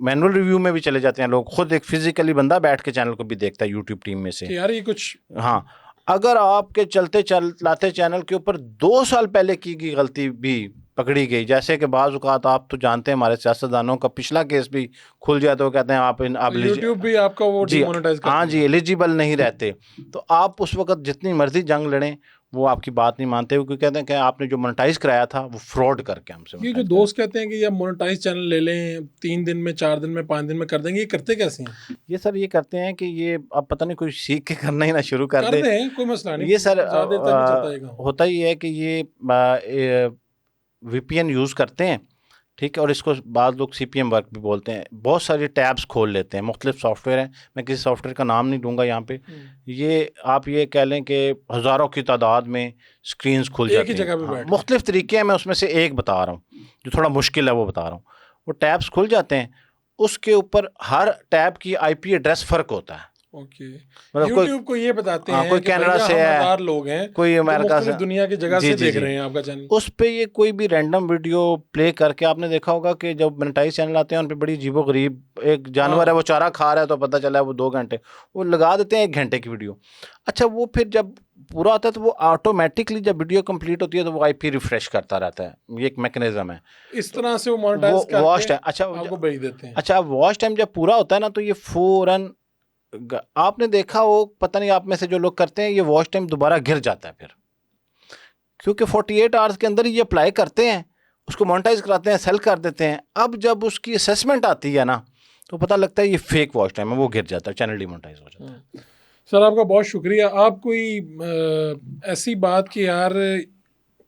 مینول ریویو میں بھی چلے جاتے ہیں لوگ. خود ایک فزیکلی بندہ بیٹھ کے چینل کو بھی دیکھتا ہے یوٹیوب ٹیم میں سے. یار یہ کچھ، ہاں، اگر آپ کے چلاتے چینل کے اوپر 2 سال پہلے کی گئی غلطی بھی پکڑی گئی، جیسے کہ بعض اوقات آپ تو جانتے ہیں ہمارے سیاستدانوں کا پچھلا کیس بھی کھل جائے تو کہتے ہیں آپ یوٹیوب بھی آپ کا وہ ڈی مونیٹائز کرتا ہے. ہاں جی، ایلیجیبل نہیں رہتے. تو آپ اس وقت جتنی مرضی جنگ لڑیں، وہ آپ کی بات نہیں مانتے، کیونکہ کہتے ہیں کہ آپ نے جو مونیٹائز کرایا تھا وہ فراڈ کر کے ہم سے. یہ جو دوست کہتے ہیں کہ یہ مونیٹائز چینل لے لیں 3 دن میں، 4 دن میں، 5 دن میں کر دیں گے، یہ کرتے کیسے ہیں؟ یہ سر یہ کرتے ہیں کہ یہ اب پتہ نہیں کوئی سیکھ کے کرنا ہی نہ شروع کر دے. ہیں کوئی مسئلہ نہیں، یہ سر ہوتا ہی ہے کہ یہ VPN یوز کرتے ہیں، ٹھیک ہے، اور اس کو بعض لوگ CPM ورک بھی بولتے ہیں. بہت ساری ٹیبز کھول لیتے ہیں، مختلف سافٹ ویئر ہیں، میں کسی سافٹ ویئر کا نام نہیں دوں گا یہاں پہ. یہ آپ یہ کہہ لیں کہ ہزاروں کی تعداد میں سکرینز کھل جاتی ہیں، مختلف طریقے ہیں. میں اس میں سے ایک بتا رہا ہوں جو تھوڑا مشکل ہے، وہ بتا رہا ہوں. وہ ٹیبز کھل جاتے ہیں، اس کے اوپر ہر ٹیب کی IP ایڈریس فرق ہوتا ہے. یوٹیوب کو یہ بتاتے ہیں کوئی کینیڈا سے ہے، لوگ ہیں، کوئی امریکہ سے، دنیا کی جگہ سے دیکھ رہے ہیں آپ کا چینل. اس پہ یہ کوئی بھی رینڈم ویڈیو پلے کر کے، آپ نے دیکھا ہوگا کہ جب مونیٹائز چینل آتے ہیں ان پہ بڑی عجیب و غریب، ایک جانور ہے وہ چارہ کھا رہا ہے تو پتہ چلا ہے وہ 2 گھنٹے، وہ لگا دیتے ہیں 1 گھنٹے کی ویڈیو. اچھا، وہ پھر جب پورا ہوتا ہے تو وہ آٹومیٹکلی جب ویڈیو کمپلیٹ ہوتی ہے تو وہ IP ریفریش کرتا رہتا ہے. یہ ایک میکنزم ہے، اس طرح سے وہ مونیٹائز کر واچ ٹائم. آپ کو بھیج دیتے ہیں. اچھا، واچ ٹائم جب پورا ہوتا ہے نا تو یہ فوراً، آپ نے دیکھا ہو، پتہ نہیں آپ میں سے جو لوگ کرتے ہیں، یہ واچ ٹائم دوبارہ گر جاتا ہے پھر، کیونکہ 48 آورس کے اندر یہ اپلائی کرتے ہیں، اس کو مونیٹائز کراتے ہیں، سیل کر دیتے ہیں. اب جب اس کی اسیسمنٹ آتی ہے نا تو پتہ لگتا ہے یہ فیک واچ ٹائم ہے، وہ گر جاتا ہے، چینل ڈی مونیٹائز ہو جاتا ہے. سر آپ کا بہت شکریہ. آپ کوئی ایسی بات کہ یار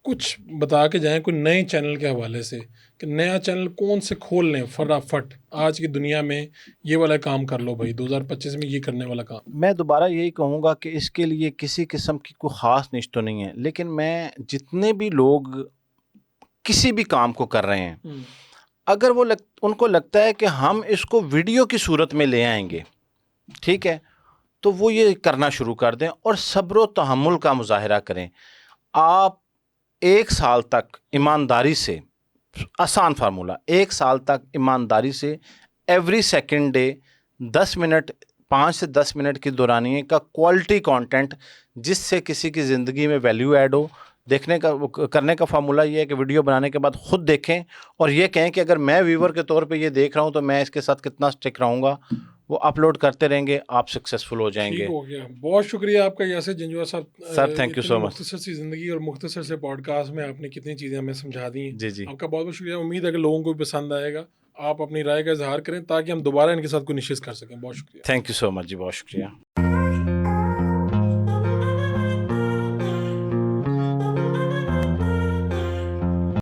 کچھ بتا کے جائیں کوئی نئے چینل کے حوالے سے، کہ نیا چینل کون سے کھول لیں فٹافٹ آج کی دنیا میں، یہ والا کام کر لو بھائی 2025 میں یہ کرنے والا کام. میں دوبارہ یہی کہوں گا کہ اس کے لیے کسی قسم کی کوئی خاص نش تو نہیں ہے، لیکن میں جتنے بھی لوگ کسی بھی کام کو کر رہے ہیں، اگر وہ ان کو لگتا ہے کہ ہم اس کو ویڈیو کی صورت میں لے آئیں گے، ٹھیک ہے، تو وہ یہ کرنا شروع کر دیں اور صبر و تحمل کا مظاہرہ کریں. آپ 1 سال تک ایمانداری سے، آسان فارمولہ، 1 سال تک ایمانداری سے ایوری سیکنڈ ڈے 10 منٹ، 5 سے 10 منٹ کی دورانیے کا کوالٹی کانٹینٹ، جس سے کسی کی زندگی میں ویلیو ایڈ ہو، دیکھنے کا کرنے کا فارمولہ یہ ہے کہ ویڈیو بنانے کے بعد خود دیکھیں اور یہ کہیں کہ اگر میں ویور کے طور پہ یہ دیکھ رہا ہوں تو میں اس کے ساتھ کتنا اسٹک رہوں گا. وہ اپلوڈ کرتے رہیں گے، آپ سکسیزفل ہو جائیں گے. ہو گیا. بہت شکریہ آپ کا یاسر جنجوعہ صاحب. سر تھینک یو سو مچ. مختصر سی زندگی اور مختصر سے پوڈ کاسٹ میں آپ نے کتنی چیزیں ہمیں سمجھا دی ہیں. جی آپ کا بہت بہت شکریہ. امید ہے کہ لوگوں کو بھی پسند آئے گا. آپ اپنی رائے کا اظہار کریں تاکہ ہم دوبارہ ان کے ساتھ کوئی نشست کر سکیں. بہت شکریہ. تھینک یو سو مچ جی، بہت شکریہ.